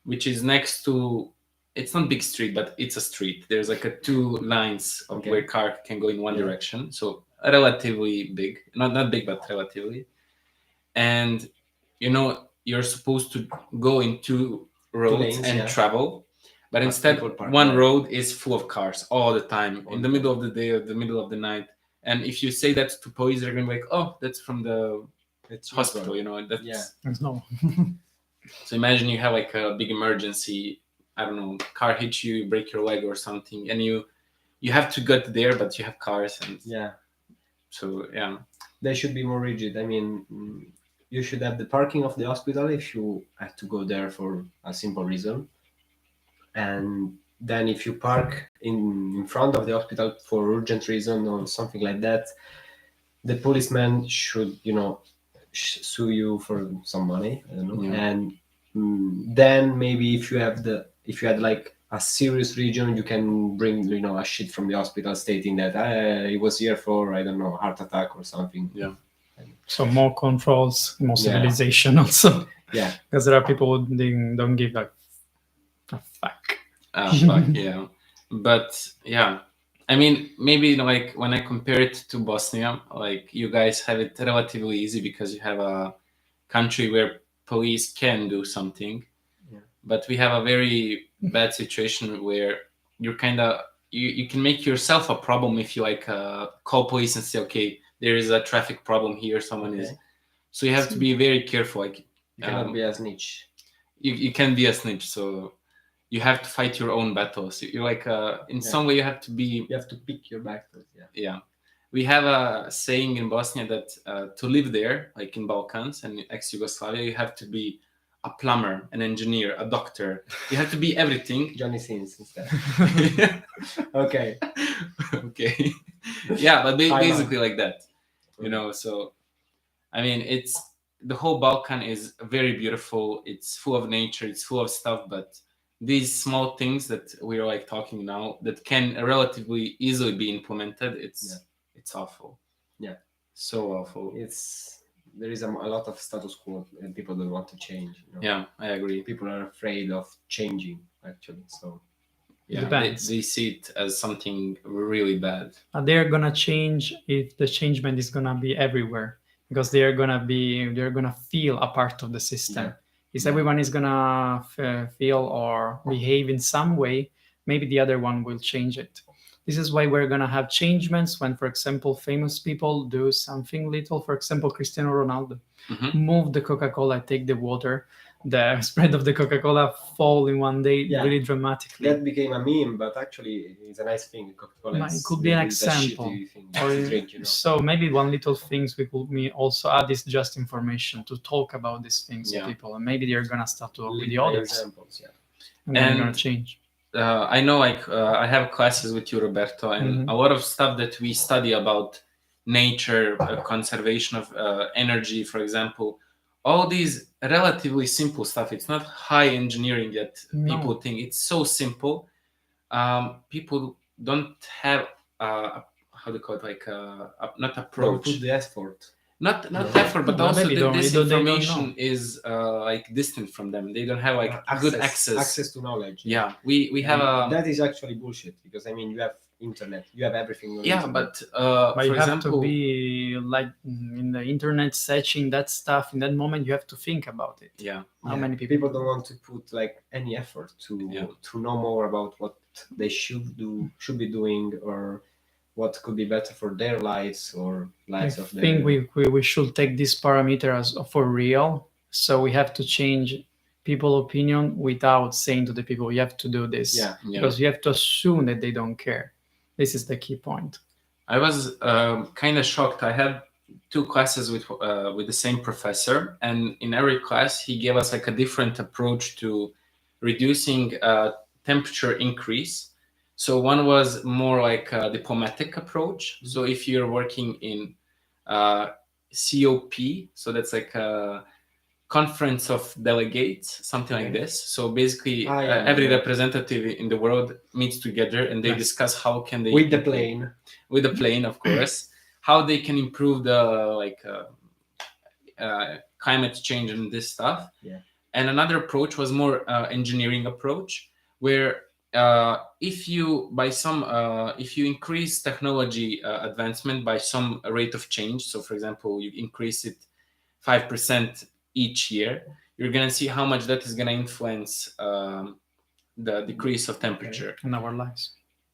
which is next to, it's not big street, but it's a street. There's like a two lines of where car can go in one direction, so relatively big, not big but relatively. And you're supposed to go in two roads lanes, and travel, but instead people park one there. road is full of cars all the time, in the middle of the day or the middle of the night. And if you say that to police, they're gonna be like, oh, that's from the hospital, that's There's no. So imagine you have like a big emergency, I don't know, car hits you, you break your leg or something, and you have to get there, but you have cars, and so They should be more rigid. I mean, you should have the parking of the hospital if you have to go there for a simple reason, and then if you park in front of the hospital for urgent reason or something like that, the policeman should sue you for some money, I don't know. And then maybe if you had like a serious region, you can bring a sheet from the hospital stating that he was here for, I don't know, heart attack or something. So more controls, more civilization also. Yeah, because there are people who don't give a fuck. Yeah, but I mean, maybe like when I compare it to Bosnia, like you guys have it relatively easy because you have a country where police can do something, but we have a very bad situation where you're kind of you can make yourself a problem if you call police and say, okay, there is a traffic problem here, someone is, so you have to be very careful. Like you cannot be a snitch. You can be a snitch, so you have to fight your own battles. You're like in some way you have to pick your battles. We have a saying in Bosnia that to live there, like in Balkans and ex-Yugoslavia, you have to be a plumber, an engineer, a doctor. You have to be everything. Johnny Sins instead. Okay. Yeah, but basically like that. So I mean, it's the whole Balkan is very beautiful. It's full of nature. It's full of stuff, but these small things that we're like talking now that can relatively easily be implemented, it's awful. Yeah, so awful. There is a lot of status quo and people don't want to change. Yeah, I agree. People are afraid of changing, actually. So they see it as something really bad. They're gonna change if the changement is gonna be everywhere, because they're gonna feel a part of the system. If everyone is gonna feel or behave in some way, maybe the other one will change it. This is why we're gonna have changements when, for example, famous people do something little. For example, Cristiano Ronaldo move the Coca-Cola, take the water. the spread of the Coca-Cola fall in one day Yeah. really dramatically. That became a meme, but actually it's a nice thing. Coca-Cola It is, could be an is a example. shitty thing Or, to drink, so maybe one little things we could also add is just information to talk about these things to Yeah. people, and maybe they're gonna start to work with Lead the by others, examples, yeah. and they're And gonna change. I know, like, I have classes with you, Roberto, and Mhm. a lot of stuff that we study about nature, conservation of energy, for example, all these relatively simple stuff. It's not high engineering yet. No. People think it's so simple. People don't have how do you call it, like not Don't approach, put the effort. not No. effort, but No, also maybe this they don't information know. is like distant from them. They don't have like good access. Access to knowledge. Yeah, we have And a that is actually bullshit, because I mean you have internet, you have everything on yeah, internet. but But for you have example, to be like in the internet searching that stuff. In that moment, you have to think about it. yeah, How Yeah, many people don't want to put like any effort Yeah. to know more about what they should be doing, or what could be better for their lives or I lives of their. think we should take this parameter as for real. So we have to change people opinion without saying to the people you have to do this, Yeah. yeah. because you have to assume that they don't care. This is the key point. I was kind of shocked. I had two classes with the same professor, and in every class he gave us like a different approach to reducing temperature increase. So one was more like a diplomatic approach. So if you're working in COP, so that's like a conference of delegates, something like Okay. this. So basically, yeah, every yeah. representative in the world meets together and they Yes. discuss how can they With the plane. with the plane, of course, how they can improve the climate change and this stuff. Yeah. And another approach was more engineering approach, where if you increase technology advancement by some rate of change, so for example you increase it 5% each year, you're gonna see how much that is gonna influence the decrease of temperature. In our lives.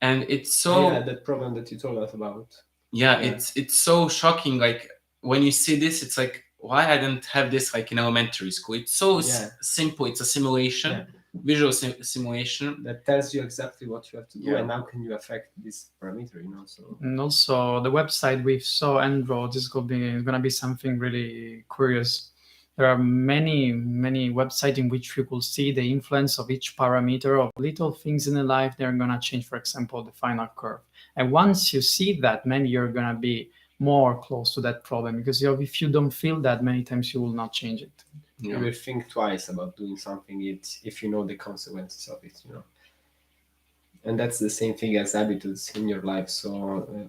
And it's so Yeah, that problem that you told us about. yeah, Yeah. it's so shocking. Like when you see this, it's like, why I didn't have this like in elementary school? It's so Yeah. simple. It's a simulation, Yeah. visual simulation. That tells you exactly what you have to do, Yeah. and how can you affect this parameter, So And also the website we saw Android is gonna be something really curious. There are many websites in which you could see the influence of each parameter of little things in the life. They're gonna change, for example, the final curve. And once you see that, maybe you're gonna be more close to that problem, because if you don't feel that, many times you will not change it. you will think twice about doing something if you know the consequences of it, And that's the same thing as habits in your life. So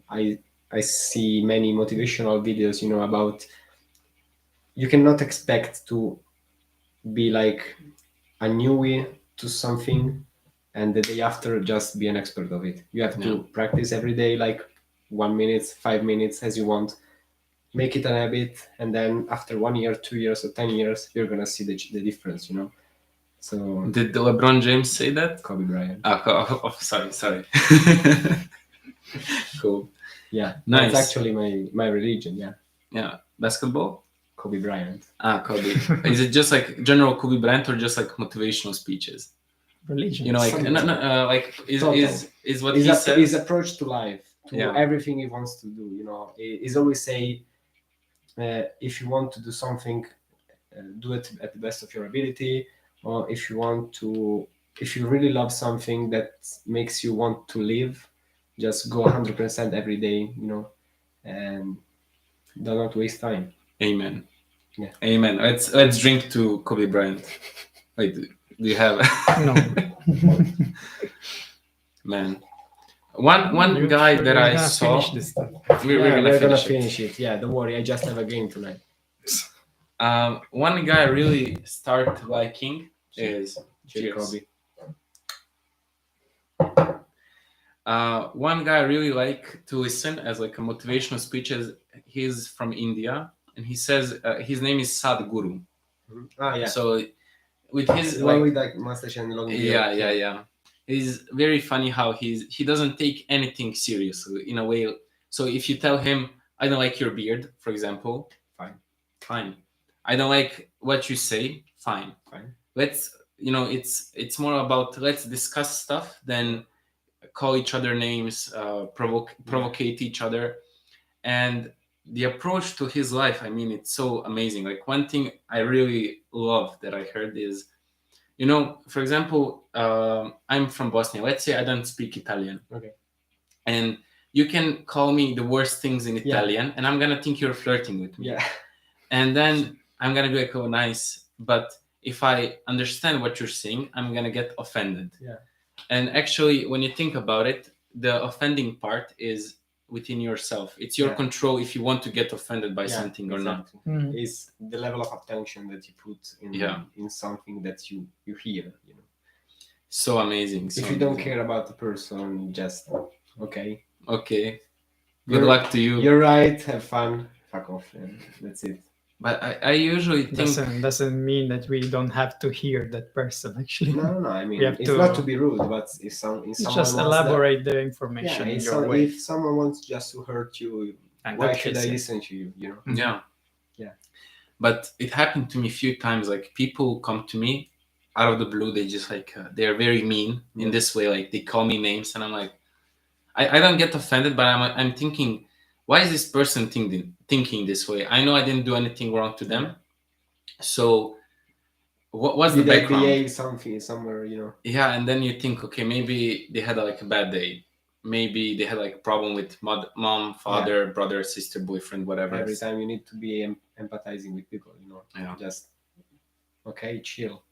I see many motivational videos, about you cannot expect to be like a newbie to something and the day after just be an expert of it. You have to practice every day, like 1 minute, 5 minutes, as you want. Make it an habit, and then after 1 year, 2 years, or 10 years, you're gonna see the difference, So Did LeBron James say that? Kobe Bryant. Sorry. Cool. Yeah, Nice. That's actually my religion. Yeah. Yeah, basketball. Kobe Bryant. Kobe. Is it just like general Kobe Bryant, or just like motivational speeches? Religion. Like like is what he says. His approach to life, to Yeah. everything he wants to do. He's always say, if you want to do something, do it at the best of your ability. Or if you really love something that makes you want to live, just go 100% every day, and do not waste time. Amen. Yeah. Amen. Let's drink to Kobe Bryant. Wait, do you have? No. Man, one guy that I saw. Finish this stuff. We're gonna finish it. Yeah, don't worry. I just have a game tonight. One guy I really start liking is Kobe. One guy I really like to listen as like a motivational speeches. He's from India, and he says his name is Sadhguru. Yeah. So with his with like mustache and long beard. Yeah. He's very funny how he doesn't take anything seriously in a way. So if you tell him, I don't like your beard, for example, fine. I don't like what you say, fine. Fine. Let's, it's more about let's discuss stuff than call each other names, provocate each other. And the approach to his life, I mean, it's so amazing. Like, one thing I really love that I heard is, for example, I'm from Bosnia. Let's say I don't speak Italian. Okay. And you can call me the worst things in Yeah. Italian, and I'm gonna think you're flirting with me. Yeah. And then I'm gonna be like, oh, nice. But if I understand what you're saying, I'm gonna get offended. Yeah. And actually, when you think about it, the offending part is within yourself. It's your Yeah. control if you want to get offended by Yeah, something or not. exactly. Is the level of attention that you put in Yeah. in something that you hear. So amazing. So If you don't amazing. care about the person, just okay. Okay. Good You're- luck to you. You're right. Have fun. Fuck off. And that's it. But I usually think Doesn't mean that we don't have to hear that person. Actually, No. I mean, We have it's to- not to be rude, but if someone just wants elaborate the that, information in if, your way. if someone wants just to hurt you, And why that should I case, yeah. listen to you? Yeah. Yeah. But it happened to me a few times. Like, people come to me out of the blue. They just like they're very mean in this way. Like, they call me names, and I'm like, I don't get offended, but I'm thinking, why is this person thinking this way? I know I didn't do anything wrong to them. So what's the Did they background? behave somewhere? Yeah, and then you think, okay, maybe they had like a bad day. Maybe they had like a problem with mom, father, brother, sister, boyfriend, whatever. Every time you need to be empathizing with people, Yeah. Just okay, chill.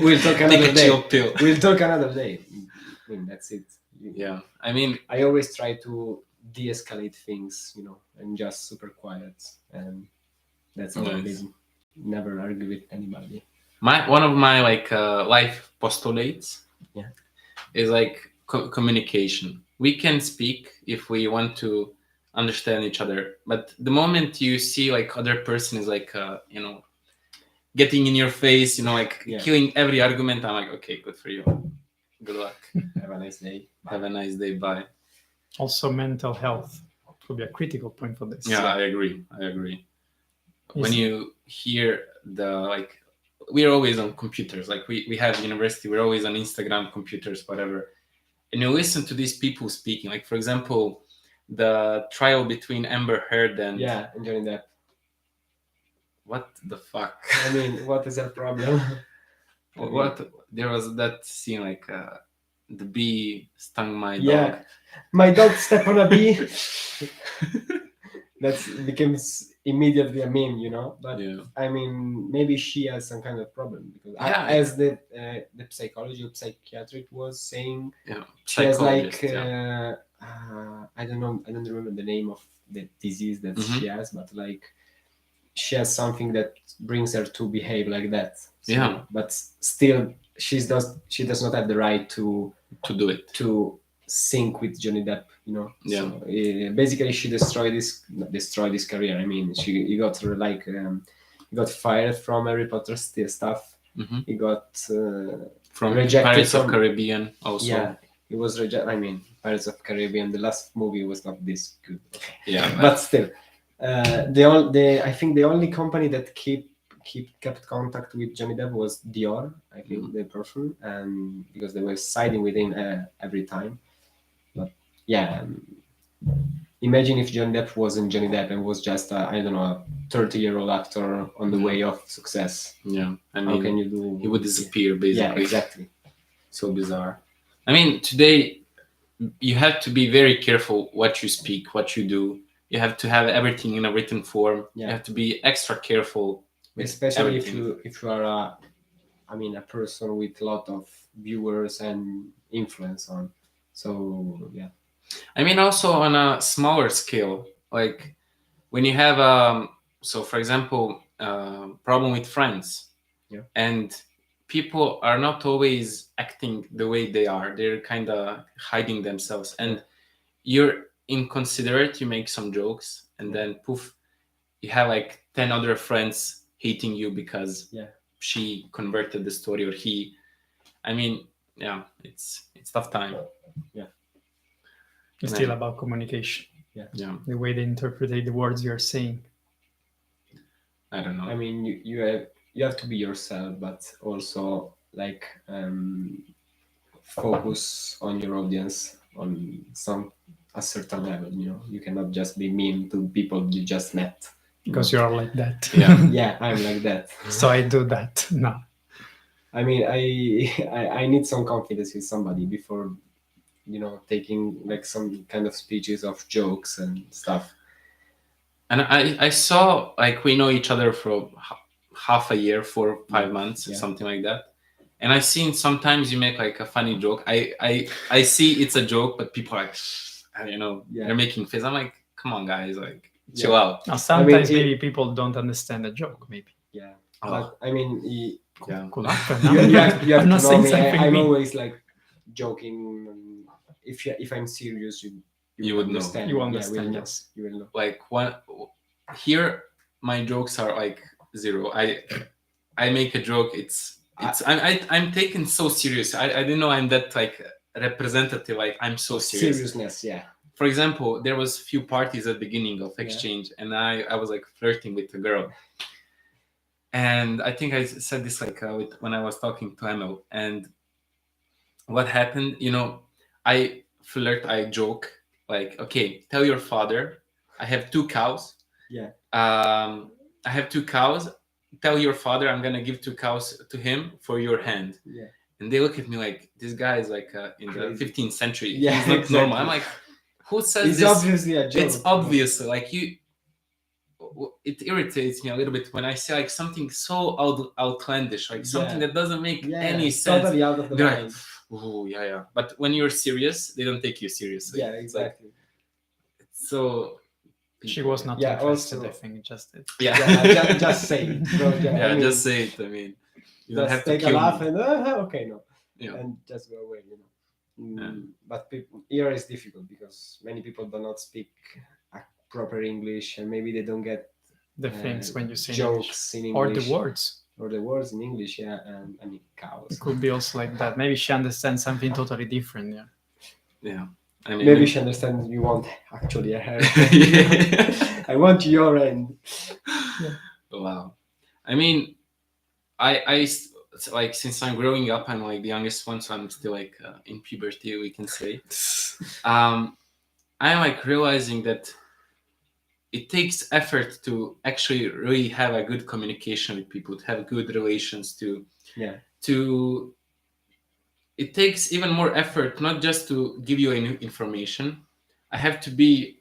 We'll talk Take another a day. chill pill. We'll talk another day. I mean, that's it. Yeah, I mean, I always try to de-escalate things, and just super quiet, and that's how I Nice. live. Never argue with anybody. one of my like life postulates is like communication. We can speak if we want to understand each other, but the moment you see like other person is like getting in your face, like killing every argument, I'm like, okay, good for you, good luck. Have a nice day. Have a nice day. Bye. Also, mental health could be a critical point for this. Yeah, I agree. When you hear we're always on computers, like we have university, we're always on Instagram, computers, whatever, and you listen to these people speaking, like, for example, the trial between Amber Heard and Johnny Depp. What the fuck? I mean, what is their problem? What there was that scene, like the bee stung my dog. Yeah, my dog stepped on a bee. That becomes immediately a meme, But I mean, maybe she has some kind of problem because, as the psychology or psychiatric was saying, she has like I don't know, I don't remember the name of the disease that she has, but like she has something that brings her to behave like that. So, but still, she does not have the right to do it, to sync with Johnny Depp, Yeah. So, basically, she destroyed his career. I mean, he got he got fired from Harry Potter stuff. He got from rejected Pirates of from Caribbean also. Yeah, he was rejected. I mean, Pirates of Caribbean, the last movie was not this good. Yeah, but still, I think the only company that kept contact with Johnny Depp was Dior, I think, the perfume, and because they were siding with him every time. But yeah, imagine if Johnny Depp wasn't Johnny Depp and was just a 30-year-old actor on the way of success. Yeah, I mean, how can you do? He would disappear, basically. Yeah, exactly. So bizarre. I mean, today you have to be very careful what you speak, what you do. You have to have everything in a written form. Yeah. You have to be extra careful. Especially everything. if you are a person with a lot of viewers and influence on. So yeah. I mean, also on a smaller scale, like when you have so for example, problem with friends, and people are not always acting the way they are. They're kind of hiding themselves, and you're inconsiderate. You make some jokes, and then poof, you have like 10 other friends hating you because she converted the story, or he. I mean, yeah, it's tough time. Yeah. It's still about communication. Yeah. The way they interpret the words you're saying. I don't know. I mean, you you have to be yourself, but also like focus on your audience on some a certain level. You know, you cannot just be mean to people you just met. Because you are like that. Yeah. Yeah, I'm like that. So I do that now. I mean, I need some confidence with somebody before, you know, taking like some kind of speeches of jokes and stuff. And I saw, like, we know each other for half a year, 4 or 5 months, Yeah. something like that. And I've seen sometimes you make like a funny joke. I see it's a joke, but people are like, you know, Yeah. they're making face. I'm like, come on, guys, like, chill Yeah. out. Now, sometimes I mean, maybe people don't understand the joke. Maybe Yeah, Oh. but I mean, Yeah. could happen. you have I'm to not know saying me. something I'm mean. always like joking. If I'm serious, You would know. understand. You Yeah, understand, will know. yes. You will know. Like, here, my jokes are like zero. I make a joke. I'm taken so serious. I didn't know I'm that like representative. Like, I'm so serious. Seriousness, yeah. For example, there was few parties at the beginning of exchange, and I was like flirting with a girl. And I think I said this like when I was talking to Emil. And what happened, you know, I joke like, okay, tell your father I have 2 cows. Yeah. I have 2 cows. Tell your father I'm gonna give 2 cows to him for your hand. Yeah. And they look at me like, this guy is like in the Crazy. 15th century. Yeah, He's not exactly. normal. I'm like, who says It's this? obviously a joke. It's obvious. Like, it irritates me a little bit when I say like something so outlandish, like something that doesn't make any sense. Totally out of the They're mind. like, oh yeah. But when you're serious, they don't take you seriously. Yeah, It's like, exactly. so She was not Yeah, interested. also- I think just it. yeah, just say it. Bro. yeah, I mean, just say it. I mean, you don't just have to take a kill laugh me. and okay, no, Yeah. and just go away. You know. Yeah. But here is difficult because many people do not speak a proper English, and maybe they don't get The things when you say in English. jokes in Or English the words. or the words in English. Yeah, I mean cows. It could be also like that. Maybe she understands something totally different. Yeah. Yeah. I mean, Maybe she understands you want actually a hair. Yeah. I want your end. Wow. I mean, like, since I'm growing up, I'm like the youngest one, so I'm still like in puberty, we can say. I'm like realizing that it takes effort to actually really have a good communication with people, to have good relations, it takes even more effort, not just to give you any information. I have to be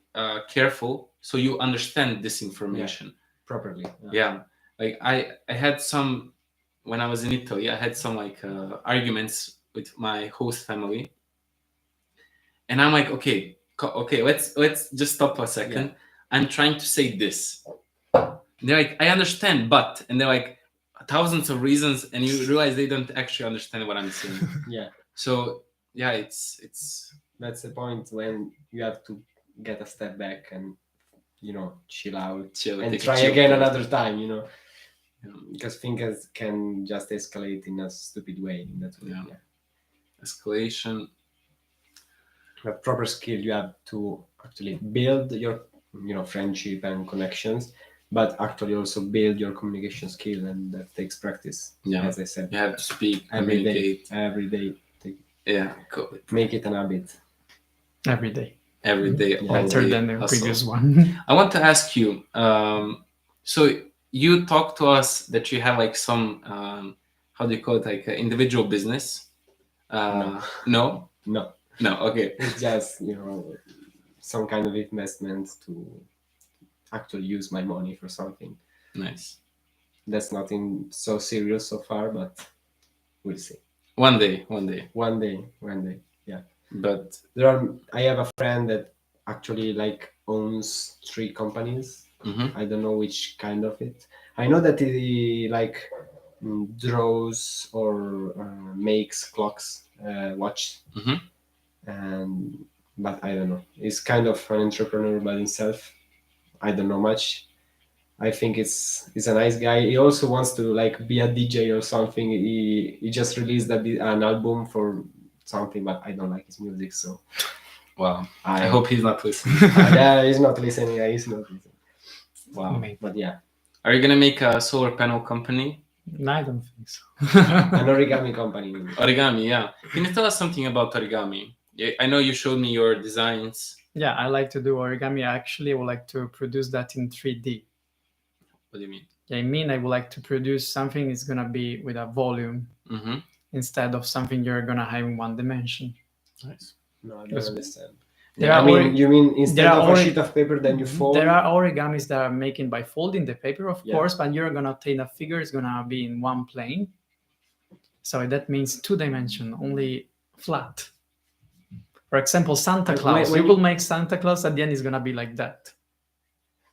careful so you understand this information properly. Yeah. Like, I had some, when I was in Italy, I had some like arguments with my host family, and I'm like, okay, let's just stop a second. I'm trying to say this. And they're like, I understand, but, and they're like thousands of reasons, and you realize they don't actually understand what I'm saying. Yeah. So yeah, it's That's the point when you have to get a step back and, you know, chill out and take a try chill again pill. another time, you know, because things can just escalate in a stupid way. In that way. Yeah. Escalation. A proper skill, you have to actually build your, you know, friendship and connections, but actually also build your communication skill, and that takes practice. Yeah. As I said, You have to speak, every day. communicate. Yeah, cool. Make it an habit. Every day. Every day, all Better day, than the hustle. previous one. I want to ask you. So you talked to us that you have like some, how do you call it, like individual business? No. Okay. It's just, you know, some kind of investment to actually use my money for something. Nice. That's nothing so serious so far, but we'll see. One day. One day. Yeah. But I have a friend that actually like owns 3 companies. Mm-hmm. I don't know which kind of it. I know that he like draws or makes clocks, watch, but I don't know. He's kind of an entrepreneur by himself. I don't know much. I think he's a nice guy. He also wants to like be a DJ or something. He just released an album for something, but I don't like his music, so. Wow. I hope he's not listening. Yeah, he's not listening. He's not listening. Wow. But yeah. Are you gonna make a solar panel company? I don't think so. An origami company. Origami, yeah. Can you tell us something about origami? I know you showed me your designs. Yeah, I like to do origami. Actually, I would like to produce that in 3D. What do you mean? I mean, I would like to produce something that's gonna be with a volume Mm-hmm. instead of something you're gonna have in one dimension. Nice. No, I don't Yes. understand. There I are mean, ori- you mean instead there are of a ori- sheet of paper, then you fold? There are origamis that are making by folding the paper, of Yeah. course, but you're gonna obtain a figure is gonna be in one plane. So that means 2 dimension, only flat. For example, Santa When- Claus. when You you- will make Santa Claus at the end is gonna be like that.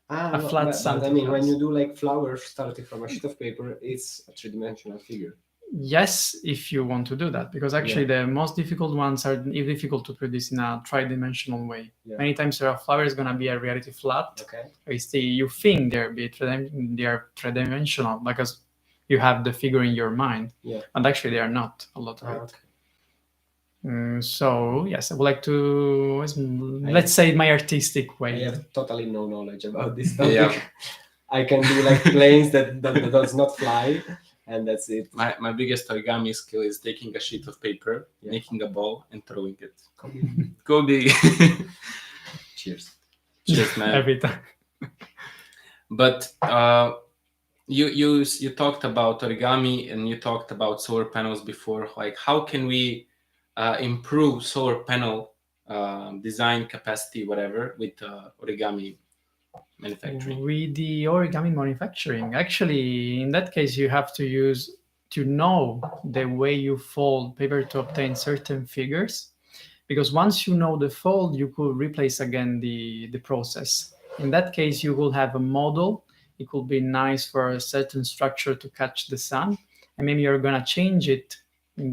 Ah, A no, flat but Santa I mean, when Claus. you do like flowers starting from a sheet of paper, it's a three-dimensional figure. Yes, if you want to do that, because actually the most difficult ones are difficult to produce in a tri-dimensional way. Yeah. Many times your flower is gonna be a reality flat. Okay. You think they are three-dimensional because you have the figure in your mind, Yeah. and actually they are not a lot of Ah, it. okay. So yes, I would like to let's say my artistic I way. have totally no knowledge about this topic. Yeah. I can do like planes that does not fly, and that's it. My biggest origami skill is taking a sheet of paper, Yeah. making a ball, and throwing it. Go big. Cheers. Cheers, man. Every time. But you talked about origami and you talked about solar panels before. Like, how can we improve solar panel design capacity, whatever, with origami manufacturing? With the origami manufacturing, actually, in that case, you have to know the way you fold paper to obtain certain figures, because once you know the fold, you could replace again the process. In that case, you will have a model. It could be nice for a certain structure to catch the sun, and maybe you're gonna change it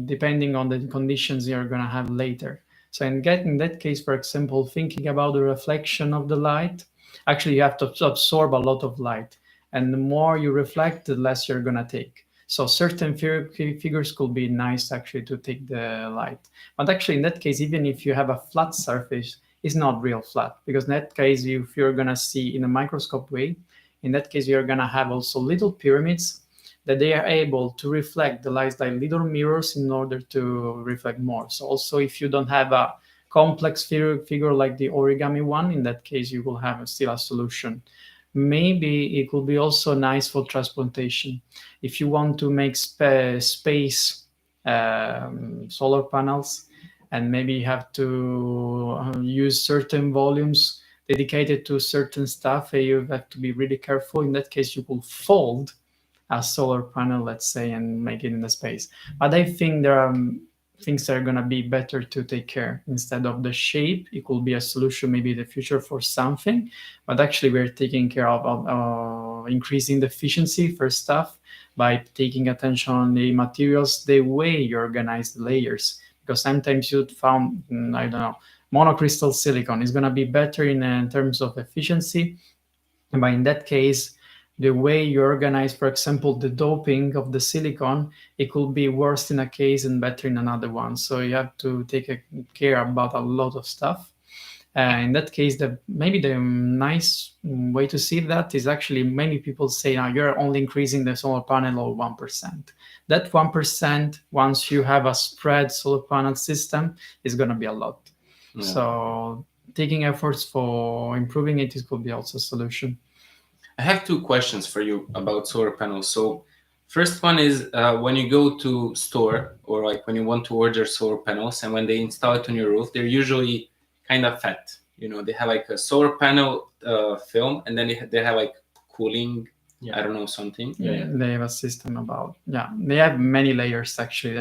depending on the conditions you're gonna have later. So in that case, for example, thinking about the reflection of the light, actually you have to absorb a lot of light, and the more you reflect, the less you're gonna take. So certain figures could be nice actually to take the light. But actually in that case, even if you have a flat surface, it's not real flat, because in that case, if you're gonna see in a microscope way, in that case, you're gonna have also little pyramids that they are able to reflect the light like little mirrors in order to reflect more. So also if you don't have a complex figure like the origami one, in that case, you will have still a solution. Maybe it could be also nice for transplantation. If you want to make space solar panels, and maybe you have to use certain volumes dedicated to certain stuff, you have to be really careful. In that case, you will fold a solar panel, let's say, and make it in the space. But I think there are things that are going to be better to take care. Instead of the shape, it could be a solution maybe in the future for something, but actually we're taking care of increasing the efficiency for stuff by taking attention on the materials, the way you organize the layers. Because sometimes you found, I don't know, monocrystal silicon is going to be better in terms of efficiency, but in that case, the way you organize, for example, the doping of the silicon, it could be worse in a case and better in another one. So you have to take care about a lot of stuff. In that case, maybe the nice way to see that is actually many people say, now you're only increasing the solar panel of 1%. That 1%, once you have a spread solar panel system, is going to be a lot. Yeah. So taking efforts for improving it could be also a solution. I have two questions for you about solar panels. So first one is when you go to store or like when you want to order solar panels and when they install it on your roof, they're usually kind of fat. You know, they have like a solar panel film and then they have like cooling, I don't know, something. Yeah. They have a system about, they have many layers actually.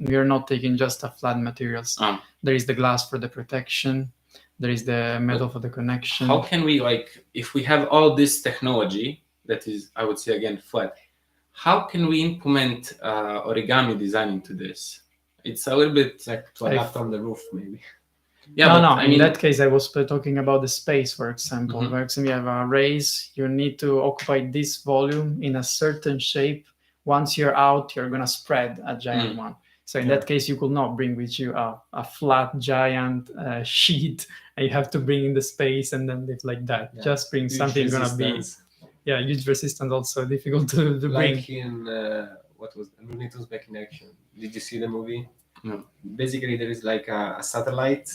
We're not taking just a flat materials. There is the glass for the protection. There is the metal for the connection. How can we, like, if we have all this technology that is, I would say again, flat, how can we implement origami design into this? It's a little bit like to adapt on the roof, maybe. Yeah, no. In that case, I was talking about the space, for example. For example, you have a race. You need to occupy this volume in a certain shape. Once you're out, you're gonna spread a giant one. So in that case, you could not bring with you a flat giant sheet, and you have to bring in the space and then live like that. Yeah. Just bring huge something resistance. Gonna be, huge resistance. Also difficult to bring. Like in what was Looney Tunes Back in Action. Did you see the movie? No. Basically, there is like a satellite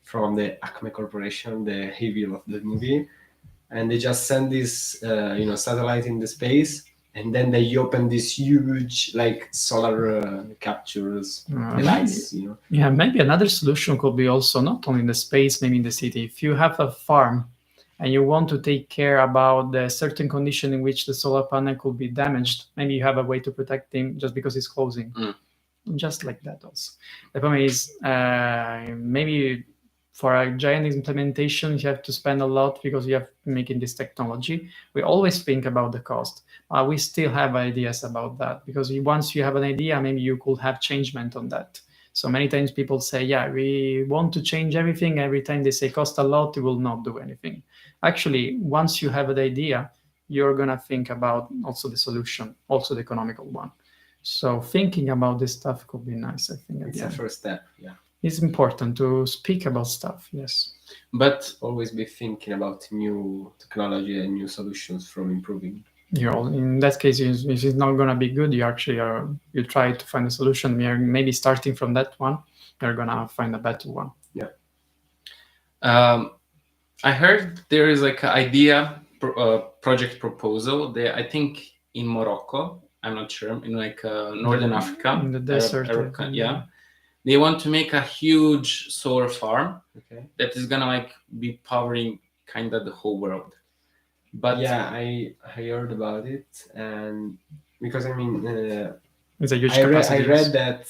from the Acme Corporation, the evil of the movie, and they just send this satellite in the space, and then they open this huge like solar captures device. Yeah, maybe another solution could be also not only in the space, maybe in the city. If you have a farm and you want to take care about the certain condition in which the solar panel could be damaged, maybe you have a way to protect them just because it's closing. Just like that also. The problem is maybe for a giant implementation, you have to spend a lot because you have making this technology. We always think about the cost. We still have ideas about that because once you have an idea, maybe you could have changement on that. So many times people say, yeah, we want to change everything. Every time they say cost a lot, it will not do anything. Actually, once you have an idea, you're going to think about also the solution, also the economical one. So thinking about this stuff could be nice, I think. It's a first step, yeah. It's important to speak about stuff, yes. But always be thinking about new technology and new solutions from improving. In that case, if it's not going to be good, you try to find a solution. Maybe starting from that one, you're going to find a better one. Yeah. I heard there is like an idea, project proposal there, I think in Morocco, I'm not sure, in like Northern Africa. In the desert. Yeah. They want to make a huge solar farm that is going to like be powering kind of the whole world. But yeah, I heard about it, and because it's a huge capacity. I read that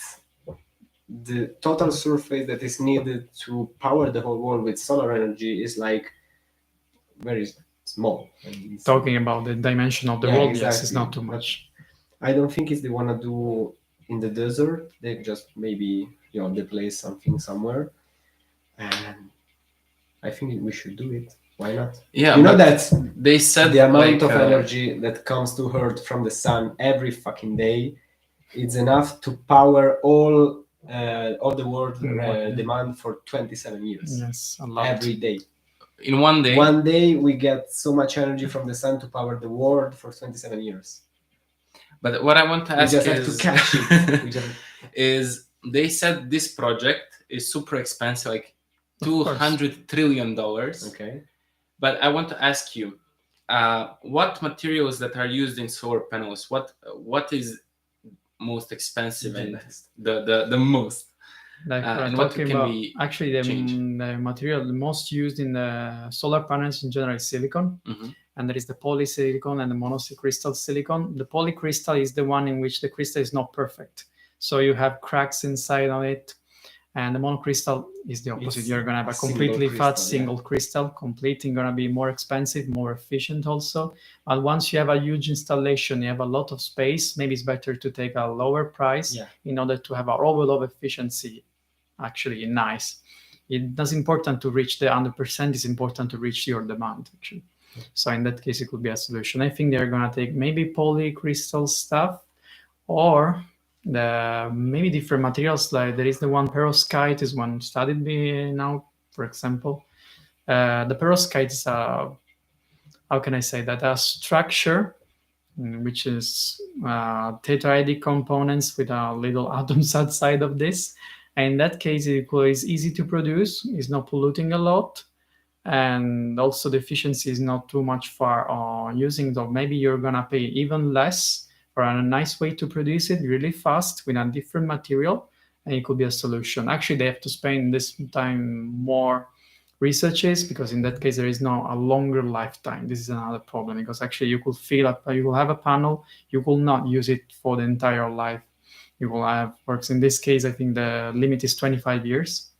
the total surface that is needed to power the whole world with solar energy is like very small. Talking about the dimension of the world, exactly. Yes, it's not too much. I don't think it's they want to do in the desert. They just maybe they place something somewhere, and I think we should do it. Why not? Yeah, that they said the amount of energy that comes to Earth from the sun every fucking day, it's enough to power all the world demand for 27 years. Yes, a lot. Every day. In one day. One day we get so much energy from the sun to power the world for 27 years. But what I want to ask is they said this project is super expensive, like $200 trillion. Okay. But I want to ask you, what materials that are used in solar panels? What is most expensive and the most? Like and what can be actually the material the most used in the solar panels in general is silicon, and there is the polysilicon and the monocrystal silicon. The polycrystal is the one in which the crystal is not perfect, so you have cracks inside of it. And the monocrystal is the opposite. You're going to have a completely fat single crystal, completely going to be more expensive, more efficient also. But once you have a huge installation, you have a lot of space, maybe it's better to take a lower price in order to have a level of efficiency actually nice. It's important to reach the 100%. It's important to reach your demand actually. So in that case, it could be a solution. I think they're going to take maybe polycrystal stuff or maybe different materials. Like there is the one perovskite is one studied now, for example. The perovskite is how can I say that, a structure which is tetrahedric components with a little atoms outside of this. And in that case, it is easy to produce, it's not polluting a lot, and also the efficiency is not too much far on using. So maybe you're gonna pay even less for a nice way to produce it really fast with a different material, and it could be a solution. Actually, they have to spend this time more researches because in that case there is no a longer lifetime. This is another problem because actually you will have a panel, you will not use it for the entire life. You will have works. In this case, I think the limit is 25 years,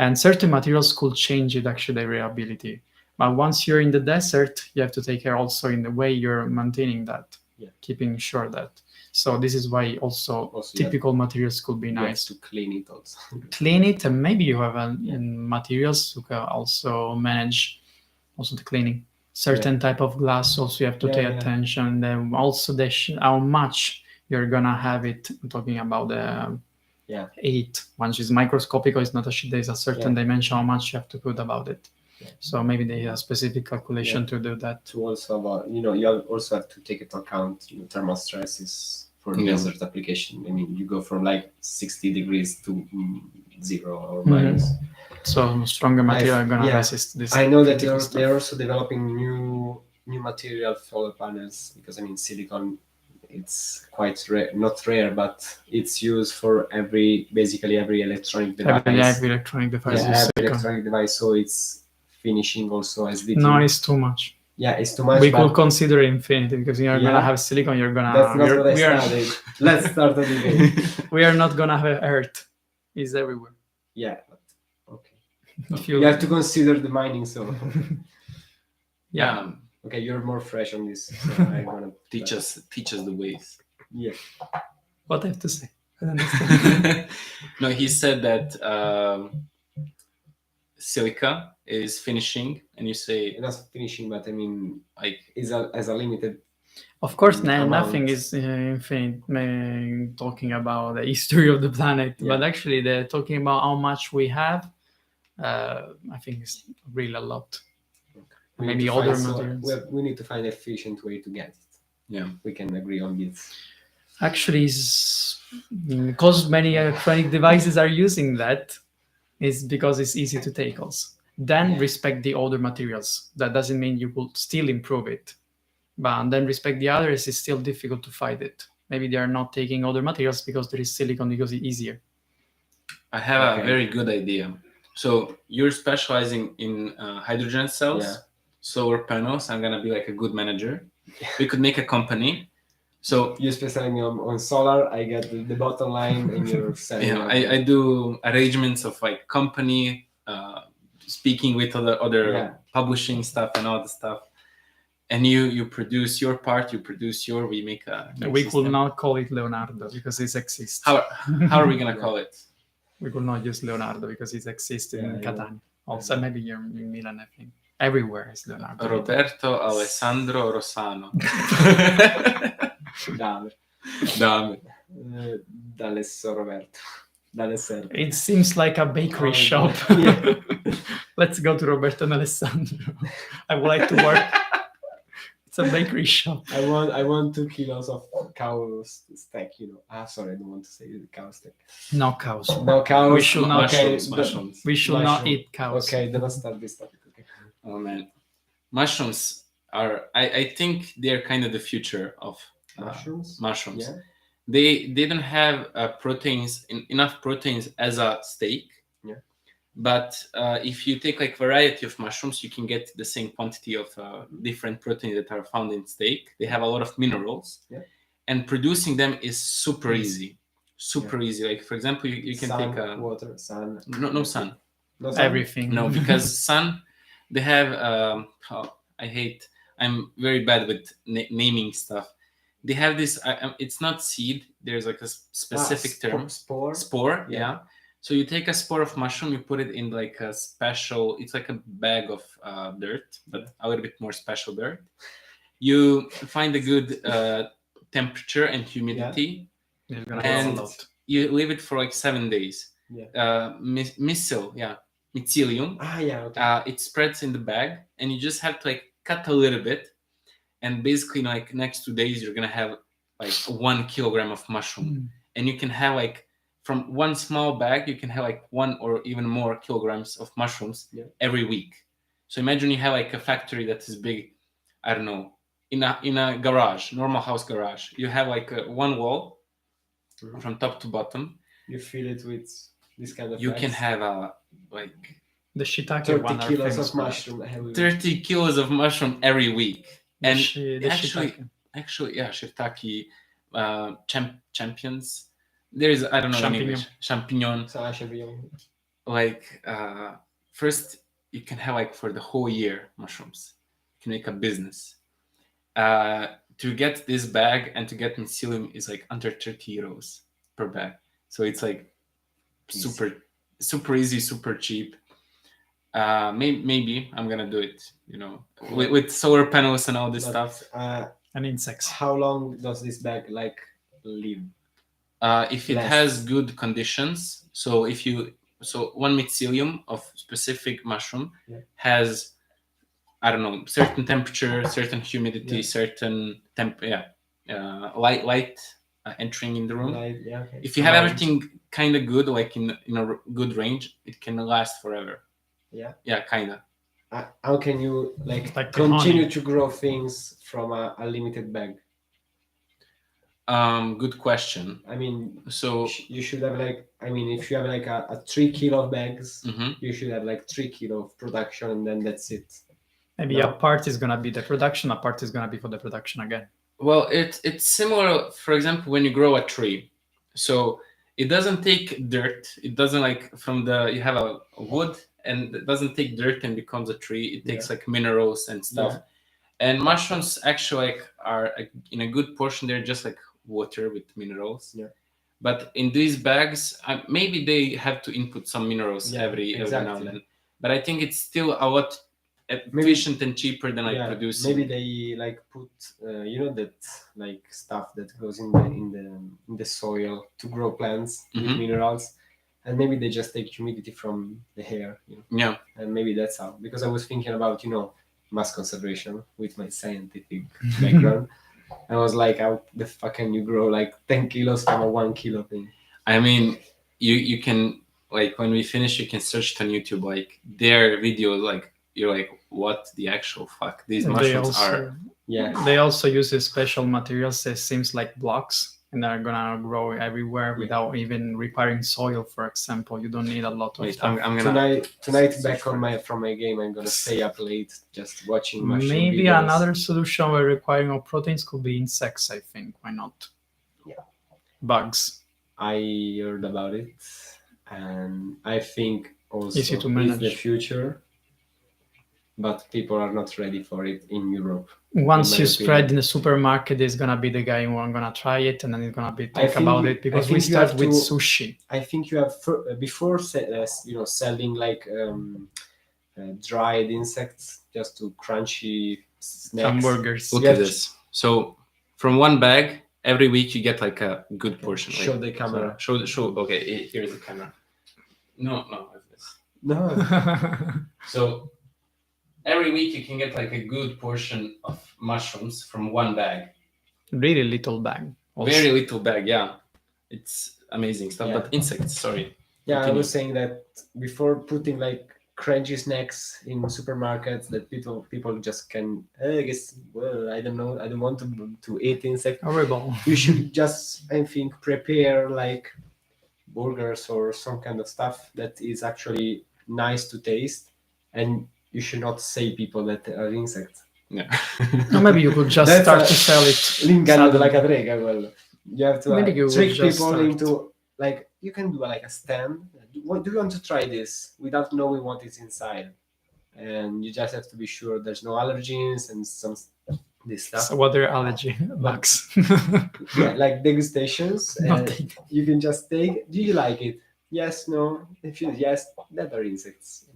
and certain materials could change it actually the reliability. But once you're in the desert, you have to take care also in the way you're maintaining that. Keeping sure that. So this is why also typical materials could be nice to clean it also. Clean it, and maybe you have materials who can also manage also the cleaning. Certain type of glass also you have to pay attention. Then also how much you're gonna have it. I'm talking about the 8, which is microscopic, or it's not there's a certain dimension how much you have to put about it. So maybe they have a specific calculation to do that. To also you also have to take into account thermal stresses for the Yeah. desert application. I mean, you go from like 60 degrees to zero or minus. So stronger material are gonna yeah, resist this. I know that critical stuff. they're also developing new material for solar panels, because I mean silicon, it's quite rare, not rare, but it's used for basically every electronic device. Every electronic device Yeah, is every silicon. electronic device, so it's finishing also as lithium. No, it's too much. Yeah, it's too much. We but could consider infinity, because you're Yeah. gonna have silicon. You're gonna. that's not what I we are studied. Let's start a debate. we are not gonna have Earth. It's everywhere. Yeah, but okay. If You have to consider the mining, so yeah. okay, you're more fresh on this, so I wanna Teach us the ways. Yeah. What I have to say? I don't understand. No, he said that silica is finishing, and you say Not finishing, but I mean, like is as a limited. Of course, amount. nothing is infinite. Talking about the history of the planet, Yeah. but actually, they're talking about how much we have. I think it's really a lot. We Maybe need to other find materials. we need to find an efficient way to get it. yeah. We can agree on this. Actually, it's because many electronic devices are using that. Is because it's easy to take also. Then Yeah. respect the older materials. That doesn't mean you will still improve it, but then respect the others. It's still difficult to fight it. Maybe they are not taking other materials because there is silicon, because it's easier. I have a Okay. very good idea. So you're specializing in hydrogen cells, Yeah. solar panels. I'm gonna be like a good manager. We could make a company. So You specializing on solar, I get the bottom line, and you're selling. yeah, I do arrangements of like company, speaking with other Yeah. publishing stuff and all the stuff. And you produce your part, we make a new We system. could not call it Leonardo because it exists. How are we gonna Yeah. call it? We could not use Leonardo because it exists in Yeah, Catania. Also, maybe here in Milan, I think. Everywhere is Leonardo. Roberto Alessandro Rossano. Dame. Dame. D'Alesso Roberto. D'Alessandro. It seems like a bakery Oh, shop. yeah. Let's go to Roberto and Alessandro. I would like to work. It's a bakery shop. I want 2 kilos of cow steak. Sorry, I don't want to say cow steak. No cows. No cows. We should not. Mushrooms. We should not Mushroom. eat cows. Okay, then let's start this topic. Okay. Oh man, mushrooms are. I think they're kind of the future of Mushrooms. mushrooms. Yeah. They don't have enough proteins as a steak. Yeah. But if you take like variety of mushrooms, you can get the same quantity of different proteins that are found in steak. They have a lot of minerals. Yeah. And producing them is super easy. Super easy. Like for example, you can Sun, take water, sun. no sun. No sun? Everything. No, because sun, they have. I'm very bad with naming stuff. They have this. It's not seed. There's like a specific term. Spore. Yeah. So you take a spore of mushroom, you put it in like a special. It's like a bag of dirt, but a little bit more special dirt. You find a good temperature and humidity, It's gonna and be a lot. you leave it for like 7 days. Yeah. Mycelium. Ah, yeah. Okay. It spreads in the bag, and you just have to like cut a little bit, and basically like next 2 days you're gonna have like 1 kilogram of mushroom, and you can have like from one small bag you can have like 1 or even more kilograms of mushrooms every week. So imagine you have like a factory that is big, I don't know, in a garage, normal house garage. You have like one wall from top to bottom. You fill it with this kind of. You bags. can have like The shiitake 30 one are kilos famous of for that. mushroom. 30 kilos of mushroom every week. The And shiitake. actually, yeah, shiitake, champions. There is, I don't know in English, champignon. Like first you can have like for the whole year mushrooms. You can make a business. To get this bag and to get mycelium is like under 30 euros per bag. So it's like super easy, super cheap. Maybe I'm gonna do it, with solar panels and all this stuff. And insects. How long does this bag live? If it has good conditions, so one mycelium of specific mushroom has, I don't know, certain temperature, certain humidity, certain light entering in the room. Like, yeah, okay. If you have Amount. everything kind of good, like in a good range, it can last forever. Yeah. Yeah, kind of. How can you like Like continue honey. to grow things from a limited bag? Good question. I mean, So you should have like, I mean, if you have like a 3 kilo of bags, mhm. you should have like 3 kilo of production, and then that's it. Maybe No. a part is gonna be the production, a part is gonna be for the production again. Well, it's similar. For example, when you grow a tree, so it doesn't take dirt. It doesn't like from the you have a wood and it doesn't take dirt and becomes a tree. It takes like minerals and stuff. Yeah. And mushrooms actually like are in a good portion. They're just like water with minerals. Yeah. But in these bags, maybe they have to input some minerals every now exactly. and then. But I think it's still a lot efficient and cheaper than like producing. Maybe they like put you know that like stuff that goes in the soil to grow plants with minerals, and maybe they just take humidity from the air. You know? Yeah. And maybe that's how. Because I was thinking about mass conservation with my scientific background. I was like, how the fuck can you grow like 10 kilos from a 1 kilo thing? I mean, you can like when we finish, you can search it on YouTube. Like their videos, like you're like, what the actual fuck these mushrooms are? Yeah. They also use these special materials that seems like blocks, and they're gonna grow everywhere without even repairing soil. For example, you don't need a lot of Wait, stuff. I'm gonna tonight back from my game. I'm gonna stay up late just watching mushroom Maybe videos. another solution where requiring of proteins could be insects. I think why not? Yeah. Bugs. I heard about it, and I think also Easy to it's manage. the future, but people are not ready for it in Europe. Once my you opinion. spread in the supermarket, there's gonna be the guy who are gonna try it, and then he's gonna be think think about you- it because I we think you have start with to- sushi. I think you have before selling like dried insects just to crunchy snacks. Hamburgers. look You at have this. So from one bag, every week you get like a good portion. Show like, the camera. Show. Okay, here's the camera. No, like this. No. So every week you can get like a good portion of mushrooms from one bag. Really little bag. Also. Very little bag, yeah. It's amazing stuff. Yeah. But insects, sorry. Yeah, I Continue. was saying that before putting like crunchy snacks in supermarkets that people just can. I guess. Well, I don't know. I don't want to eat insect. Horrible. You should just, I think, prepare like burgers or some kind of stuff that is actually nice to taste, and you should not say people that are insects. Yeah. Or maybe you could just That's start a- to sell it. L'inganno suddenly. della cadrega, quello. You have to Maybe you trick would just people start. into like you can do like a stand. Do you want to try this without knowing what is inside? And you just have to be sure there's no allergens and some this stuff. So what are allergy bugs? Yeah, like degustations, and Nothing. you can just take. Do you like it? Yes, no. If you yes, that are insects.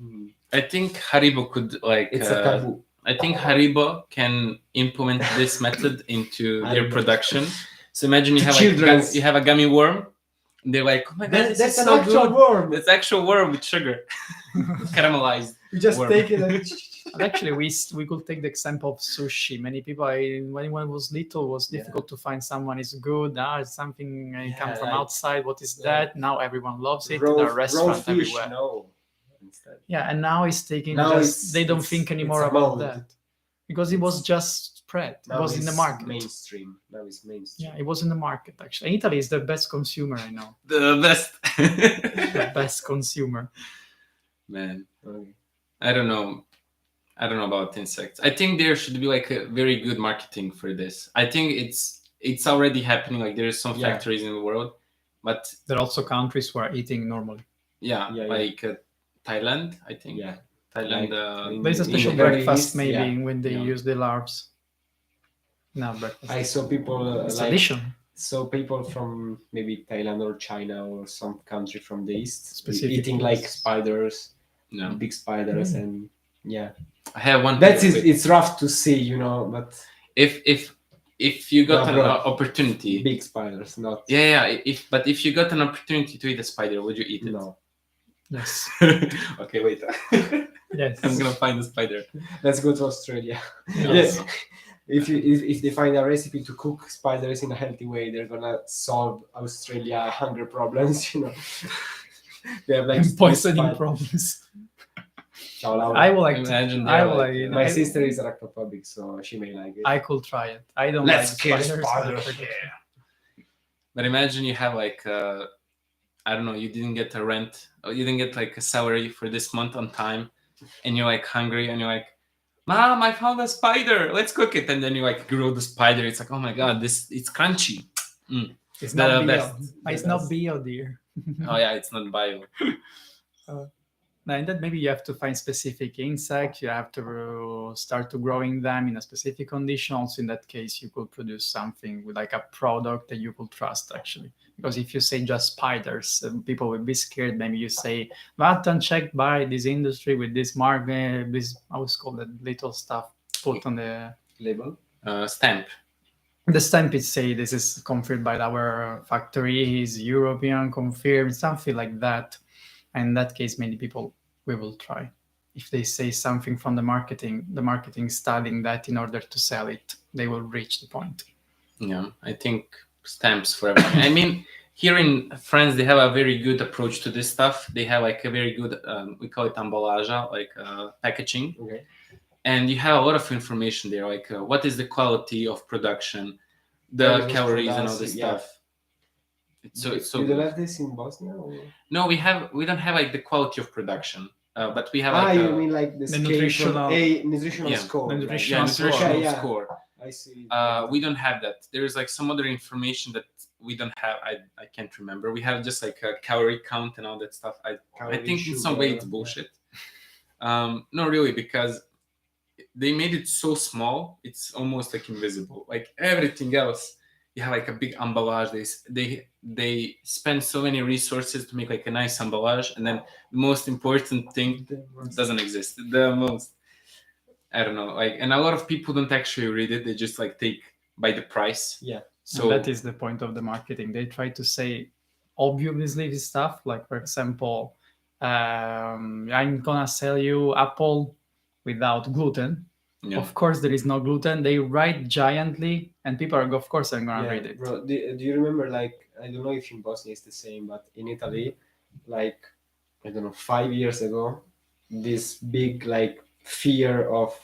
I think Haribo could like. It's a taboo. I think Haribo can implement this method into their Haribo. production. So imagine you To have children's. like you have a gummy worm. And they're like, oh my god, this That's is an so actual good. worm. That's actual worm with sugar, caramelized. You just worm. take it and And actually, we could take the example of sushi. Many people, when I was little, was difficult to find someone is good. It's something come from like- outside. What is yeah. that? Now everyone loves it. raw, There are raw restaurants fish. everywhere. No. Instead. Yeah, and now it's taking. Now They don't think anymore it's about mode. that because it was just spread. It Now was in the it's market. Mainstream. Now it's mainstream. Yeah, it was in the market actually. Italy is the best consumer I know. The best. The best consumer. Man, Okay. I don't know about insects. I think there should be like a very good marketing for this. I think it's already happening. Like there's some Yeah. factories in the world, but There are also countries who are eating normally. yeah, Yeah, like Thailand, I think. Yeah. Thailand. Like, There's a In special the very breakfast east, maybe yeah. when they Yeah. use the larves. No breakfast. I saw people It's like addition. so people from maybe Thailand or China or some country from the east Specific eating like places. spiders, No, big spiders, and yeah, I have one. that's thing it. with- It's rough to see, but If you got No, an bro. opportunity, big spiders, not yeah. If you got an opportunity to eat a spider, would you eat it? no. Yes. Okay, wait. Yes. I'm gonna find a spider. Let's go to Australia. No, Yes. no. if they find a recipe to cook spiders in a healthy way, they're gonna solve Australia hunger problems. They have like And street poisoning spider- problems. Ciao, Laura. I would like Imagine to. they're I would like, like. My I, sister is arachnophobic, so she may like it. I could try it. I don't Let's like kill spiders. spiders. but I could- But imagine you have like I don't know, you didn't get a rent, or you didn't get like a salary for this month on time, and you're like hungry, and you're like, Mom, I found a spider. Let's cook it. And then you like grill the spider. It's like, oh my god, it's crunchy. It's The not bio. best. It's not bio, dear. Oh yeah, it's not bio. And then maybe you have to find specific insects. You have to start to growing them in a specific condition. Also, in that case, you could produce something with like a product that you could trust actually. Because if you say just spiders, people will be scared. Maybe you say, "What unchecked by this industry with this market, this how's called that little stuff put on the Label. Stamp. the stamp. It say this is confirmed by our factory, is European confirmed, something like that." And in that case, many people we will try. If they say something from the marketing studying that in order to sell it, they will reach the point. Yeah, I think stamps for everything. I mean, here in France, they have a very good approach to this stuff. They have like a very good, we call it emballage, like packaging. Okay. And you have a lot of information there, like what is the quality of production, the Where is it calories and all produced? this Yeah. stuff. It's so you don't good. have this in Bosnia? Or? No, we don't have like the quality of production, but we have Ah, like you mean like the scale nutritional- a nutritional Yeah, score? the like- nutritional nutritional Okay, yeah. score. I see. We don't have that. There's like some other information that we don't have. I can't remember. We have just like a calorie count and all that stuff. I Calorie, think in some way sugar, it's yeah. bullshit. No, really, because they made it so small. It's almost like invisible. Like everything else, you have like a big emballage. They spend so many resources to make like a nice emballage, and then the most important thing doesn't exist. The most, I don't know, like, and a lot of people don't actually read it. They just like take by the price. Yeah. So And that is the point of the marketing. They try to say obviously this stuff, like for example, I'm gonna sell you apple without gluten. yeah. Of course, there is no gluten. They write giantly, and people are of course are gonna read it. Bro, do you remember, like, I don't know if in Bosnia it's the same, but in Italy, like, I don't know, 5 years ago, this big like fear of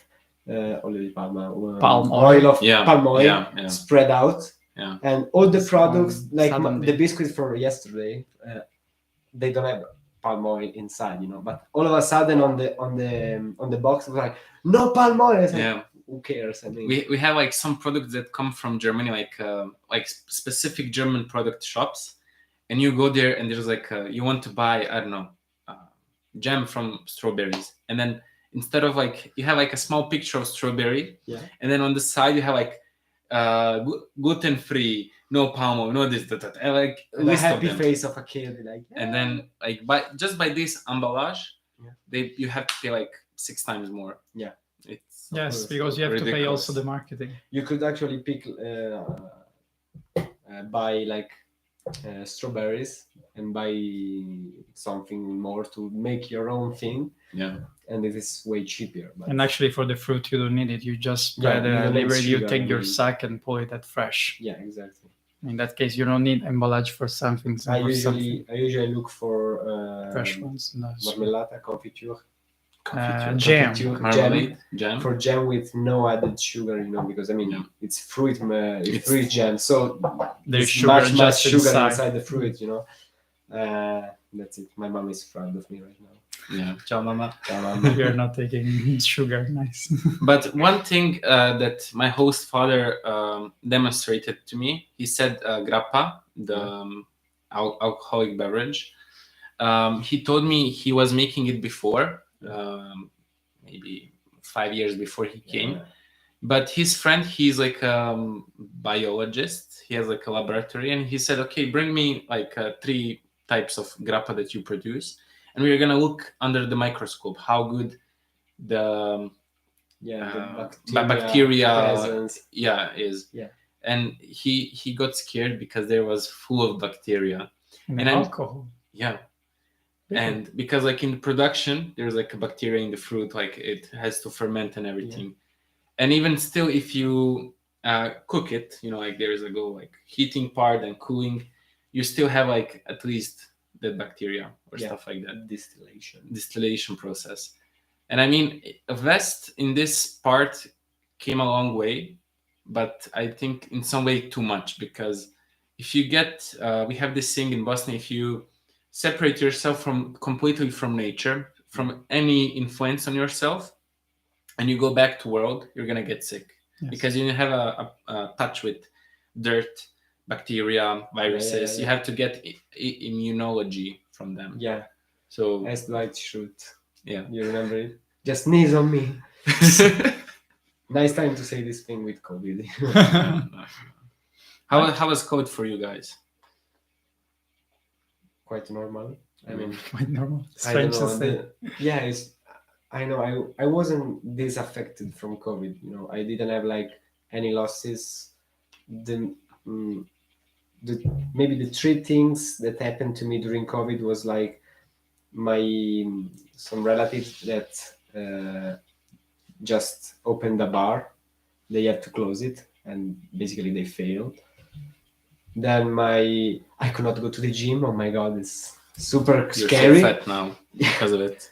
olio di palma, Palm oil oil. of Yeah, palm oil yeah. spread out, Yeah. and all the products like suddenly. the biscuits from yesterday, they don't have palm oil inside, but all of a sudden on the box it was like no palm oil. It's like, Yeah. who cares? I mean, We have like some products that come from Germany, like specific German product shops, and you go there and there's like you want to buy, I don't know, jam from strawberries, and then instead of like you have like a small picture of strawberry, Yeah. and then on the side you have like gluten free, no palm oil, no this, that, and like a and the list of happy them. face of a kid, like, And then like by this emballage, Yeah. you have to pay like 6 times more. Yeah. It's Yes, because you have to pay ridiculous. also the marketing. you could actually pick buy like strawberries and buy something more to make your own thing, Yeah. and it is way cheaper. But And actually, for the fruit, you don't need it. You just Yeah, spread you don't need liberty. You sugar, take your you- sack and pull it at fresh. yeah, exactly. In that case, you don't need emballage for something. I for usually look for fresh ones. No, marmellata, confiture, jam. Marmalade, jam. for jam with no added sugar, because I mean Yeah. it's fruit, fruit jam, so There's it's sugar much just sugar inside. inside the fruit, That's it. My mom is proud of me right now. Yeah. Ciao, mama. Um, You're not taking sugar. Nice. But one thing that my host father demonstrated to me, he said grappa, the alcoholic beverage. He told me he was making it before, maybe 5 years before he came. But his friend, he's like a biologist. He has like a laboratory, and he said, "Okay, bring me like 3 types of grappa that you produce, and we're gonna look under the microscope how good the bacteria presence. is." Yeah. And he got scared because there was full of bacteria. And And I'm- alcohol. Yeah. And because like in production there's like a bacteria in the fruit, like it has to ferment and everything. And even still, if you cook it, like there's a go like heating part and cooling, you still have like at least the bacteria or stuff like that. Distillation process. And I mean, West in this part came a long way, but I think in some way too much, because if you get, we have this thing in Boston, if you separate yourself completely from nature, from any influence on yourself, and you go back to world, you're gonna get sick. Yes. Because you have a touch with dirt, bacteria, viruses. You have to get immunology from them. Yeah. So as Dwight Schrute. Yeah. You remember it? Just sneeze on me. Nice time to say this thing with COVID. How was COVID for you guys? Quite normal. I mean, quite normal. Strange to say. I know. I wasn't disaffected from COVID. I didn't have like any losses. Maybe the three things that happened to me during COVID was like some relatives that just opened a bar. They had to close it, and basically they failed. Then I could not go to the gym. Oh my god, it's super scary. You're so fat now because of it.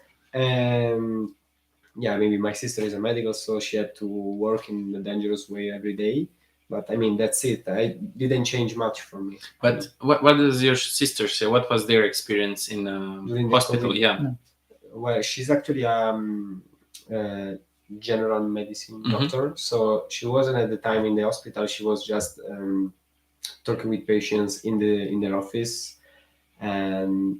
Maybe my sister is a medical, so she had to work in a dangerous way every day. But I mean, that's it. I didn't change much for me. But what does your sister say? What was their experience in hospital? Yeah. Well, she's actually general medicine doctor, so she wasn't at the time in the hospital. She was just talking with patients in their office, and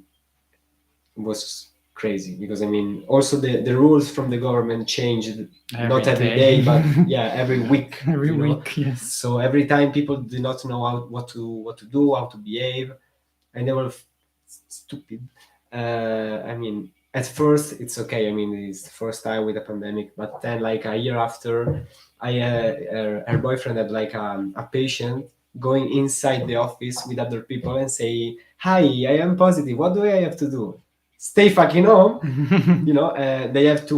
it was crazy because I mean, also the rules from the government changed not every day, but every week. Every week, yes. So every time people did not know what to do, how to behave, and they were stupid. I mean, at first it's okay. I mean, it's the first time with a pandemic, but then like a year after, her boyfriend had like a patient going inside the office with other people and say, "Hi, I am positive. What do I have to do? Stay fucking home." They have to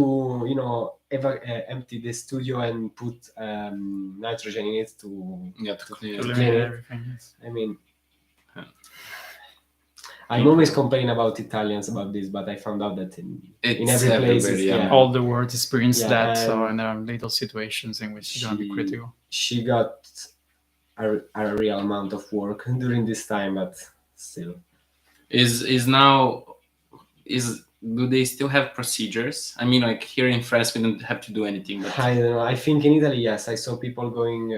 empty the studio and put nitrogen in it to clean everything. I mean, I'm always complaining about Italians about this, but I found out that in every place, all the world experience that. So and there are little situations in which it's gonna be critical. She got a real amount of work during this time, but still. Do they still have procedures? I mean, like here in France, we don't have to do anything. But I don't know. I think in Italy, yes, I saw people going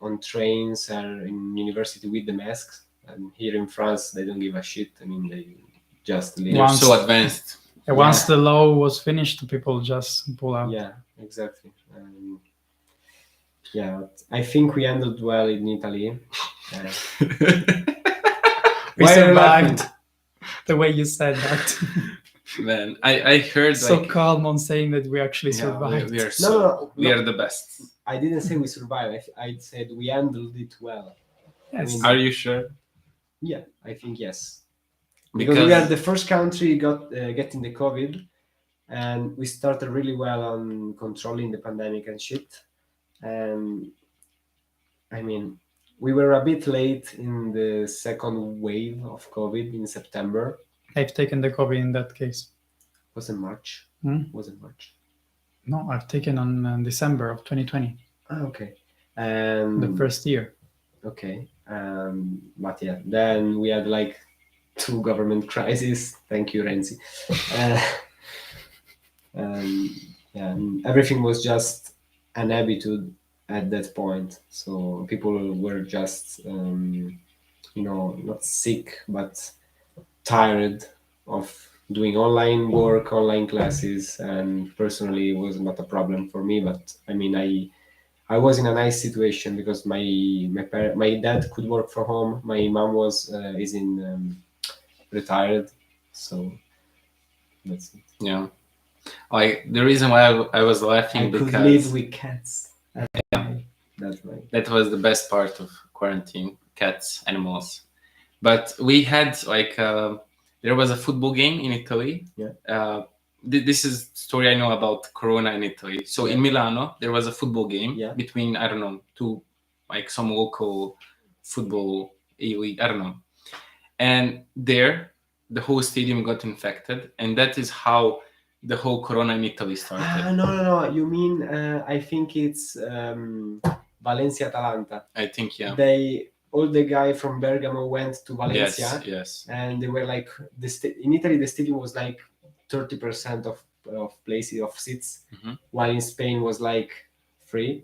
on trains or in university with the masks. And here in France, they don't give a shit. I mean, they just leave. They're so advanced. Once the law was finished, people just pull out. Yeah, exactly. I think we handled well in Italy. We survived. The way you said that. Man, I heard so calm on saying that we actually survived. We are we are the best. I didn't say we survived. I said we handled it well. Yes. I mean, are you sure? Yeah, I think yes. Because we are the first country getting the COVID, and we started really well on controlling the pandemic and shit. And I mean, we were a bit late in the second wave of COVID in September. I've taken the COVID in that case. Was it March? Was it March? No, I've taken on December of 2020. Okay. The first year. Okay. But yeah, then we had like 2 government crises. Thank you, Renzi. And everything was just an habitude at that point. So people were just, not sick, but tired of doing online work, online classes. And personally, it was not a problem for me. But I mean, I was in a nice situation because my dad could work from home. My mom is retired, so that's it. Yeah, the reason why I was laughing because could live with cats. That's right. That was the best part of quarantine: cats, animals. But we had there was a football game in Italy. Yeah. this is story I know about Corona in Italy. So in Milano, there was a football game between, I don't know, two, like some local football elite, I don't know. And there, the whole stadium got infected. And that is how the whole Corona in Italy started. No. You mean, I think it's Valencia-Atalanta. I think, yeah. All the guy from Bergamo went to Valencia. Yes. And they were like, in Italy, the stadium was like 30% of places, of seats, while in Spain was like 3.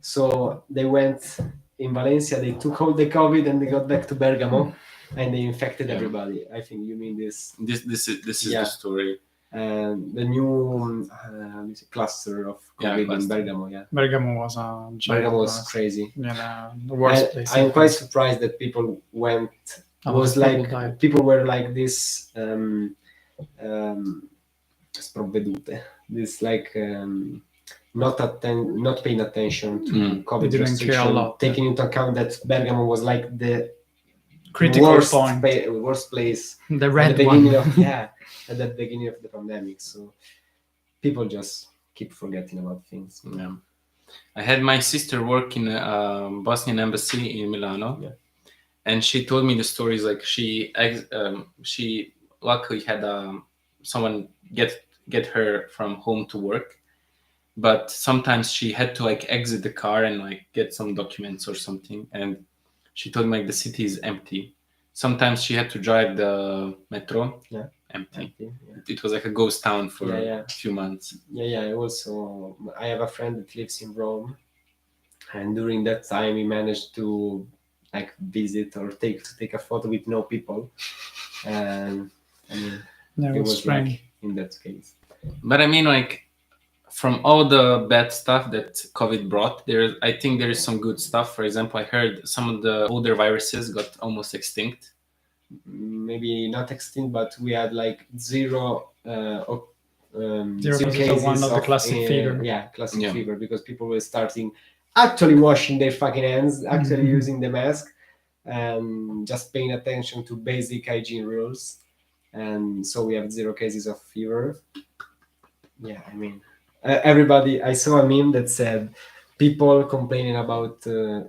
So they went in Valencia, they took all the COVID and they got back to Bergamo and they infected everybody. I think you mean this. This is the story. And the new cluster of COVID in Bergamo. Bergamo was Bergamo was crazy. Yeah, the worst place. I'm quite surprised that people went. People were like this sprovvedute. This like not paying attention to COVID restriction, taking into account that Bergamo was like the critical worst place. The red at the one. At the beginning of the pandemic. So people just keep forgetting about things. Yeah. I had my sister work in Bosnian embassy in Milano, and she told me the stories. Like she luckily had someone get her from home to work, but sometimes she had to like exit the car and like get some documents or something. And she told me like the city is empty. Sometimes she had to drive the metro. Empty. It was like a ghost town for a few months. I have a friend that lives in Rome, and during that time he managed to like visit or take a photo with no people, and I mean it was like in that case. But I mean, like from all the bad stuff that COVID brought, I think there is some good stuff. For example, I heard some of the older viruses got almost extinct. Maybe not extinct, but we had like zero cases of the classic fever. Classic fever, because people were starting actually washing their fucking hands, actually using the mask, and just paying attention to basic hygiene rules. And so we have 0 cases of fever. Yeah, I mean, everybody. I saw a meme that said, people complaining about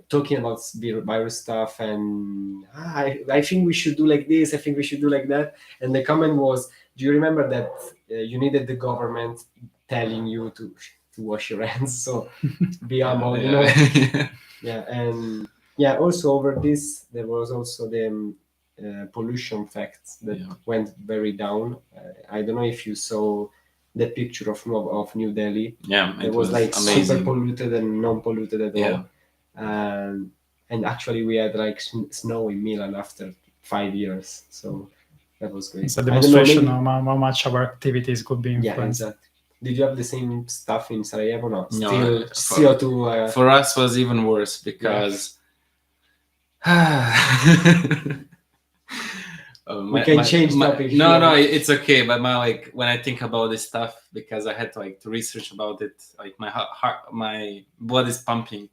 talking about virus stuff, and I think we should do like this, I think we should do like that. And the comment was, do you remember that you needed the government telling you to wash your hands? So be humble, you know. And also over this there was also the pollution facts that went very down. I don't know if you saw the picture of New Delhi. It was like amazing. Super polluted and non-polluted at all. And actually we had like snow in Milan after 5 years, so that was great. It's a demonstration of how much our activities could be influenced. Exactly. Did you have the same stuff in Sarajevo? No, still CO2. For us was even worse because we can change topic. No, it's okay. But when I think about this stuff, because I had to to research about it, like my blood is pumping.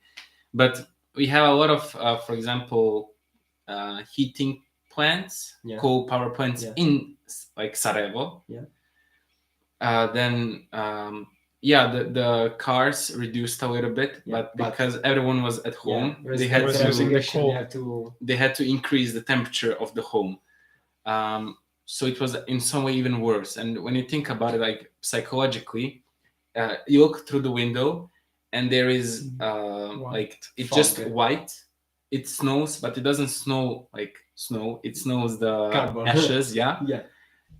But we have a lot of, for example, heating plants, coal power plants in like Sarajevo. Then the cars reduced a little bit, but because everyone was at home, they had to increase the temperature of the home. So it was in some way even worse. And when you think about it, like psychologically, you look through the window and there is it's just white. It snows, but it doesn't snow like snow. It snows the ashes,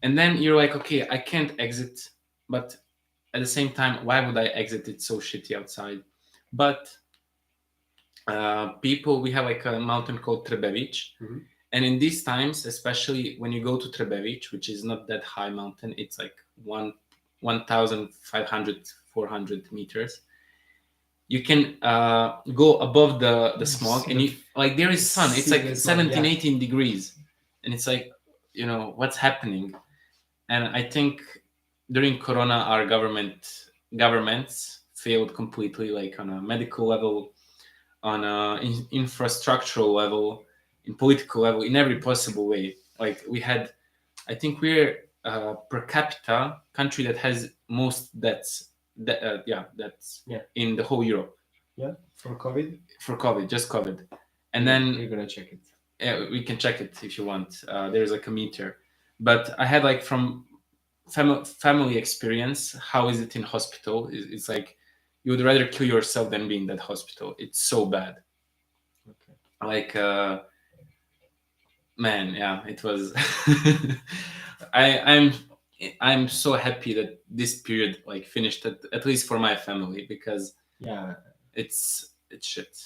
And then you're like, okay, I can't exit, but at the same time, why would I exit? It's so shitty outside. But we have like a mountain called Trebević. And in these times, especially when you go to Trebević, which is not that high mountain, it's like 1,500, 400 meters. You can go above the smog, and there is sun. It's like 17, 18 degrees. And it's like, what's happening? And I think during Corona, our governments failed completely, like on a medical level, on a infrastructural level, in political level, in every possible way. Like we had, I think we're per capita country that has most deaths. That's Yeah. in the whole Europe For COVID. for COVID, just COVID. And we're then gonna check it. we can check it if you want. There's like a meter, but I had like from family experience. How is it in hospital? It's like you would rather kill yourself than be in that hospital. It's so bad. Okay. Like man, yeah, it was. I'm so happy that this period like finished at least for my family, because Yeah. it's shit.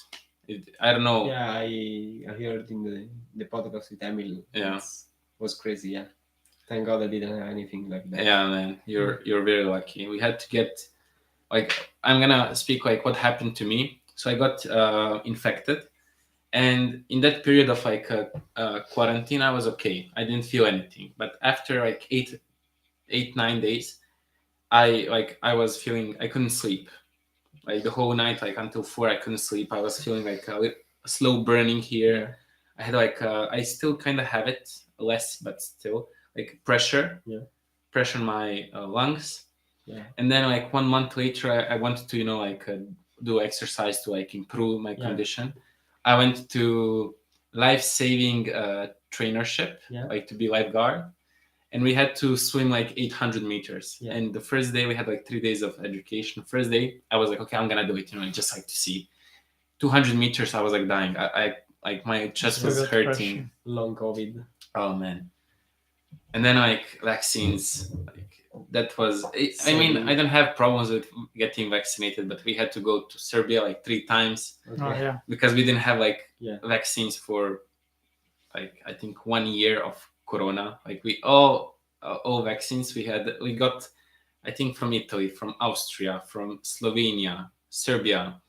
I don't know. Yeah, I heard in the podcast with Emil. Yeah. It was crazy. Yeah. Thank God I didn't have anything like that. Yeah, man, you're very lucky. We had to get like, I'm gonna speak like what happened to me. So I got infected, and in that period of like quarantine, I was okay. I didn't feel anything. But after like 9 days, I was feeling I couldn't sleep. Like the whole night, like until 4, I couldn't sleep. I was feeling like a slow burning here. Yeah. I had like I still kind of have it, less, but still like pressure. Yeah. Pressure in my lungs. Yeah. And then like 1 month later, I wanted to like do exercise to like improve my condition. I went to life-saving trainership, like to be lifeguard, and we had to swim like 800 meters. Yeah. And the first day we had like 3 days of education. First day I was like, okay, I'm gonna do it, just like to see. 200 meters, I was like dying. I like my chest was hurting. Long COVID. Oh man. And then like vaccines, like that was. I mean, I don't have problems with getting vaccinated, but we had to go to Serbia like 3 times. Okay. Oh yeah. Because we didn't have like vaccines for like I think 1 year of Corona. Like we all vaccines we got, I think from Italy, from Austria, from Slovenia, Serbia,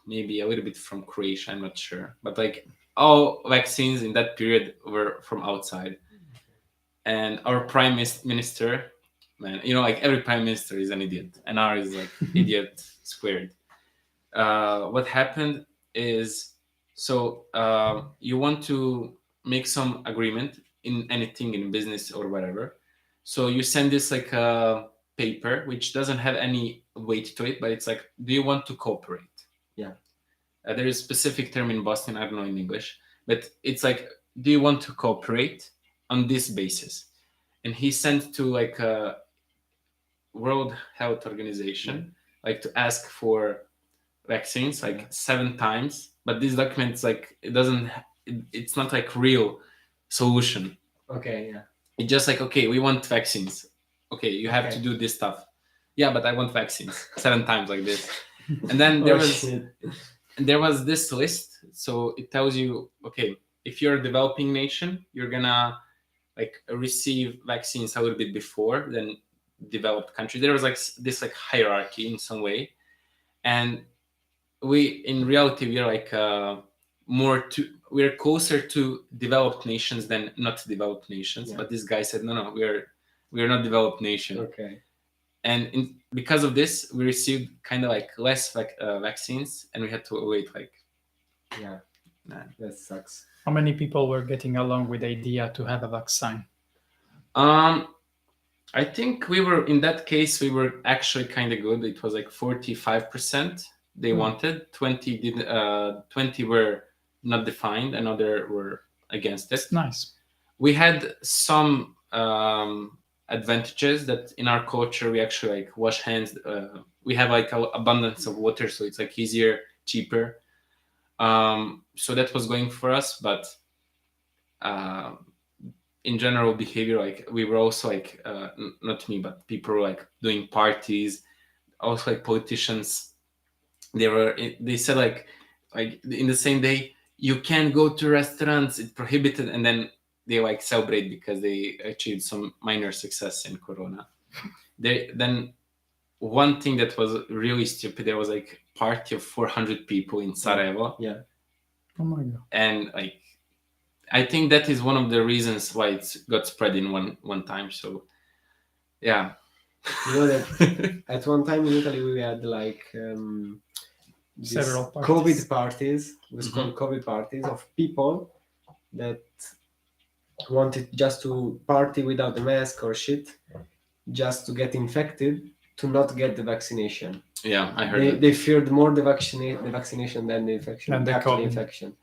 maybe a little bit from Croatia. I'm not sure, but like all vaccines in that period were from outside. And our prime minister, man, like every prime minister is an idiot, and ours is like idiot squared. What happened is, so you want to make some agreement in anything, in business or whatever. So you send this like a paper which doesn't have any weight to it, but it's like, do you want to cooperate? Yeah. There is a specific term in Boston, I don't know in English, but it's like, do you want to cooperate on this basis? And he sent to like a World Health Organization, like to ask for vaccines like 7 times. But this document, like it's not like real solution. Okay, yeah. It's just like, okay, we want vaccines. Okay, you have to do this stuff. Yeah, but I want vaccines 7 times like this. And then there was this list. So it tells you, okay, if you're a developing nation, you're gonna like receive vaccines a little bit before than developed country. There was like this like hierarchy in some way, and we in reality we are like we're closer to developed nations than not developed nations. But this guy said no, we're not developed nation. Okay. And because of this, we received kind of like less vaccines, and we had to wait like. Yeah, that sucks. How many people were getting along with the idea to have a vaccine? I think in that case, we were actually kind of good. It was like 45% they wanted, 20 did, 20 were not defined, and other were against it. It's nice. We had some advantages that in our culture we actually like wash hands. We have like abundance of water, so it's like easier, cheaper. So that was going for us, but in general behavior, like we were also like not me, but people were like doing parties. Also like politicians, they said like in the same day, you can't go to restaurants, it's prohibited, and then they like celebrate because they achieved some minor success in Corona. Then one thing that was really stupid, there was like a party of 400 people in Sarajevo. Yeah. Oh my God. And like I think that is one of the reasons why it got spread in one time. So yeah. You know that at one time in Italy we had like several COVID parties. It was called COVID parties of people that wanted just to party without a mask or shit, just to get infected, to not get the vaccination. Yeah, I heard They, that. they feared more the vaccination than the infection, Than the the actual COVID. infection.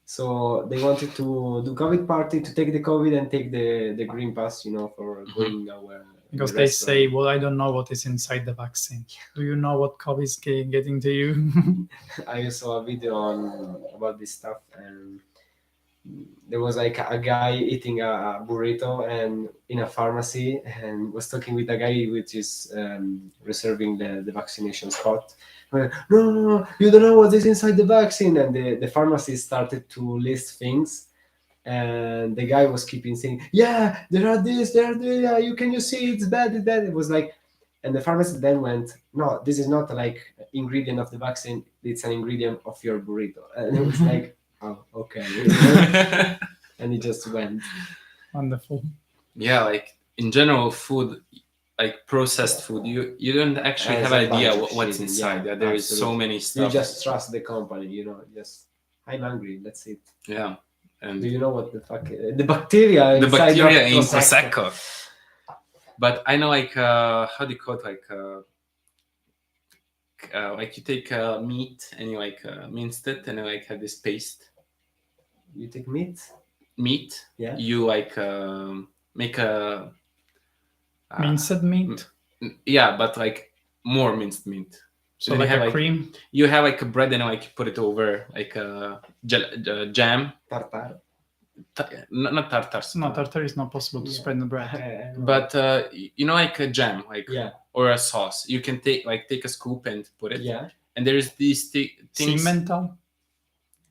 So they wanted to do COVID party, to take the COVID and take the green pass, for going nowhere. Because they say, well, I don't know what is inside the vaccine. Do you know what COVID is getting to you? I saw a video about this stuff, and there was like a guy eating a burrito and in a pharmacy, and was talking with a guy which is reserving the vaccination spot. No, no, no, you don't know what is inside the vaccine. And the pharmacist started to list things, and the guy was keeping saying, yeah, there are this, there are this, yeah, you see, it's bad, it's bad. It was like, and the pharmacist then went, no, this is not like ingredient of the vaccine, it's an ingredient of your burrito. And it was like, oh, okay. And he just went. Wonderful. Yeah, like in general, food, like processed food, you don't actually It's have a an idea bunch of what's shit, inside. yeah, There is so absolutely. many You stuff. just trust the company, just, I'm hungry, that's it. Yeah, and Do you know what the fuck, the bacteria the inside bacteria of in prosecco. But I know, like, how do you call it, like you take meat and you like minced it and you like have this paste. You take meat? Yeah. You like make a Minced meat. yeah, but like more minced meat. So then like you have a cream. You have like a bread and like you put it over like a jam. Tartare. Not tartar. No, tartar is not possible to spread in the bread. But like a jam, like yeah, or a sauce. You can take a scoop and put it. Yeah. And there's these things. Cimental.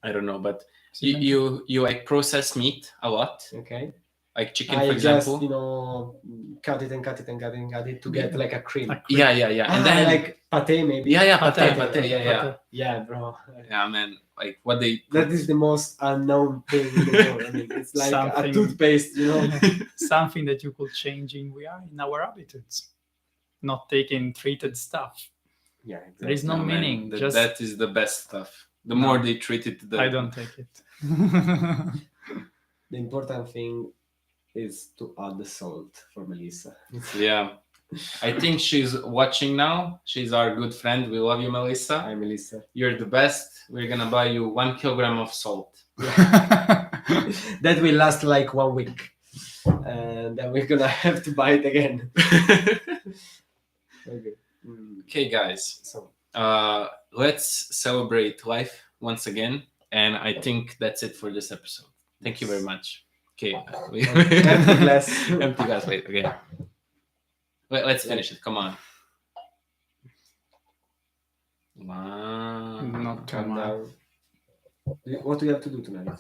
I don't know, but you like process meat a lot. Okay. Like chicken, for example. Just, cut it and cut it and cut it and cut it to get like a cream. Yeah. And then like pate maybe. Yeah, pate. Yeah. Yeah, bro. Yeah, man. Like what they. That is the most unknown thing in the world. I mean, it's like a toothpaste, Something that you could change in our habitudes, not taking treated stuff. Yeah, exactly. There is no meaning. That is the best stuff. The more they treat it, I don't take it. The important thing is to add the salt for Melissa. Yeah. I think she's watching now. She's our good friend. We love you, Melissa. Hi, Melissa. You're the best. We're gonna buy you 1 kilogram of salt. That will last like 1 week. And then we're gonna have to buy it again. Okay. Okay, guys. So let's celebrate life once again. And I think that's it for this episode. Thank you very much. Okay. Empty glass. Empty glass. Wait. Okay. Let's finish it. Come on. Wow. Not too Calm much. down. What do you have to do tonight?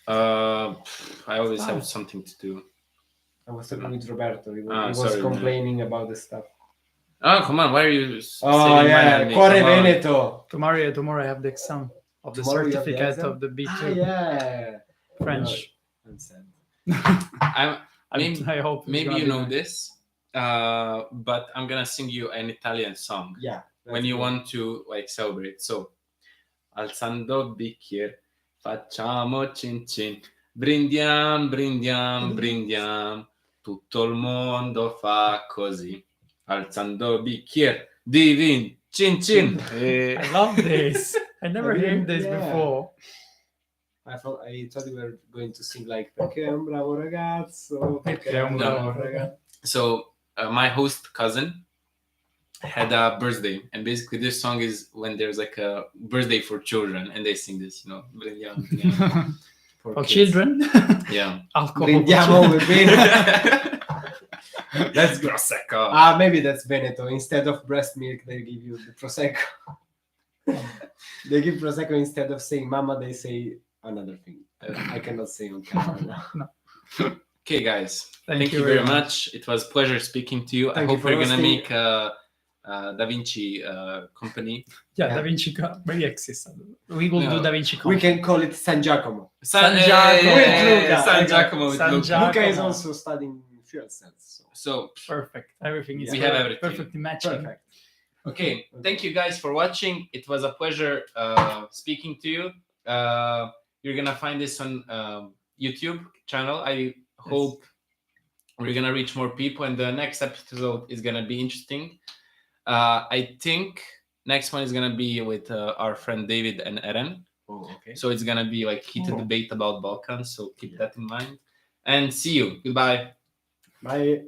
I always have something to do. I was talking with Roberto. He was sorry, complaining about the stuff. Oh, come on. Why are you Oh, yeah. Cuore Veneto. Tomorrow I have the exam of the Tomorrow you have the certificate exam? of the B2 Ah, yeah. French. I'm sad. I hope. Maybe you know this, but I'm gonna sing you an Italian song. Yeah. When you want to like celebrate. So, alzando il bicchiere, facciamo cin cin, brindiam, brindiam, brindiam, tutto il mondo fa così. Alzando il bicchiere, di vin, cin cin. I love this. I never heard this before. I thought you were going to sing like perché è un bravo ragazzo, perché è un bravo ragazzo. So my host cousin had a birthday, and basically this song is when there's like a birthday for children, and they sing this, brindiamo, brindiamo, for children. Yeah. Alcohol. Brindiamo with vino. That's prosecco. Maybe that's Veneto. Instead of breast milk, they give you the prosecco. They give prosecco instead of saying mama. They say another thing. I cannot say on camera now. No. Okay, guys. Thank you very much. It was a pleasure speaking to you. I hope we're gonna make Da Vinci company. Yeah, Da Vinci maybe exists. We will do Da Vinci company. We can call it San Giacomo. San Giacomo with Luca. San Giacomo with Luca. Luca is also studying fuel cells. So perfect. Everything is we have everything perfectly matching. Perfect. Okay, thank you guys for watching. It was a pleasure speaking to you. You're gonna find this on YouTube channel. I hope we're gonna reach more people, and the next episode is gonna be interesting. I think next one is gonna be with our friend David and Eren. Oh, okay. So it's gonna be like heated debate about Balkans. So keep that in mind. And see you. Goodbye. Bye.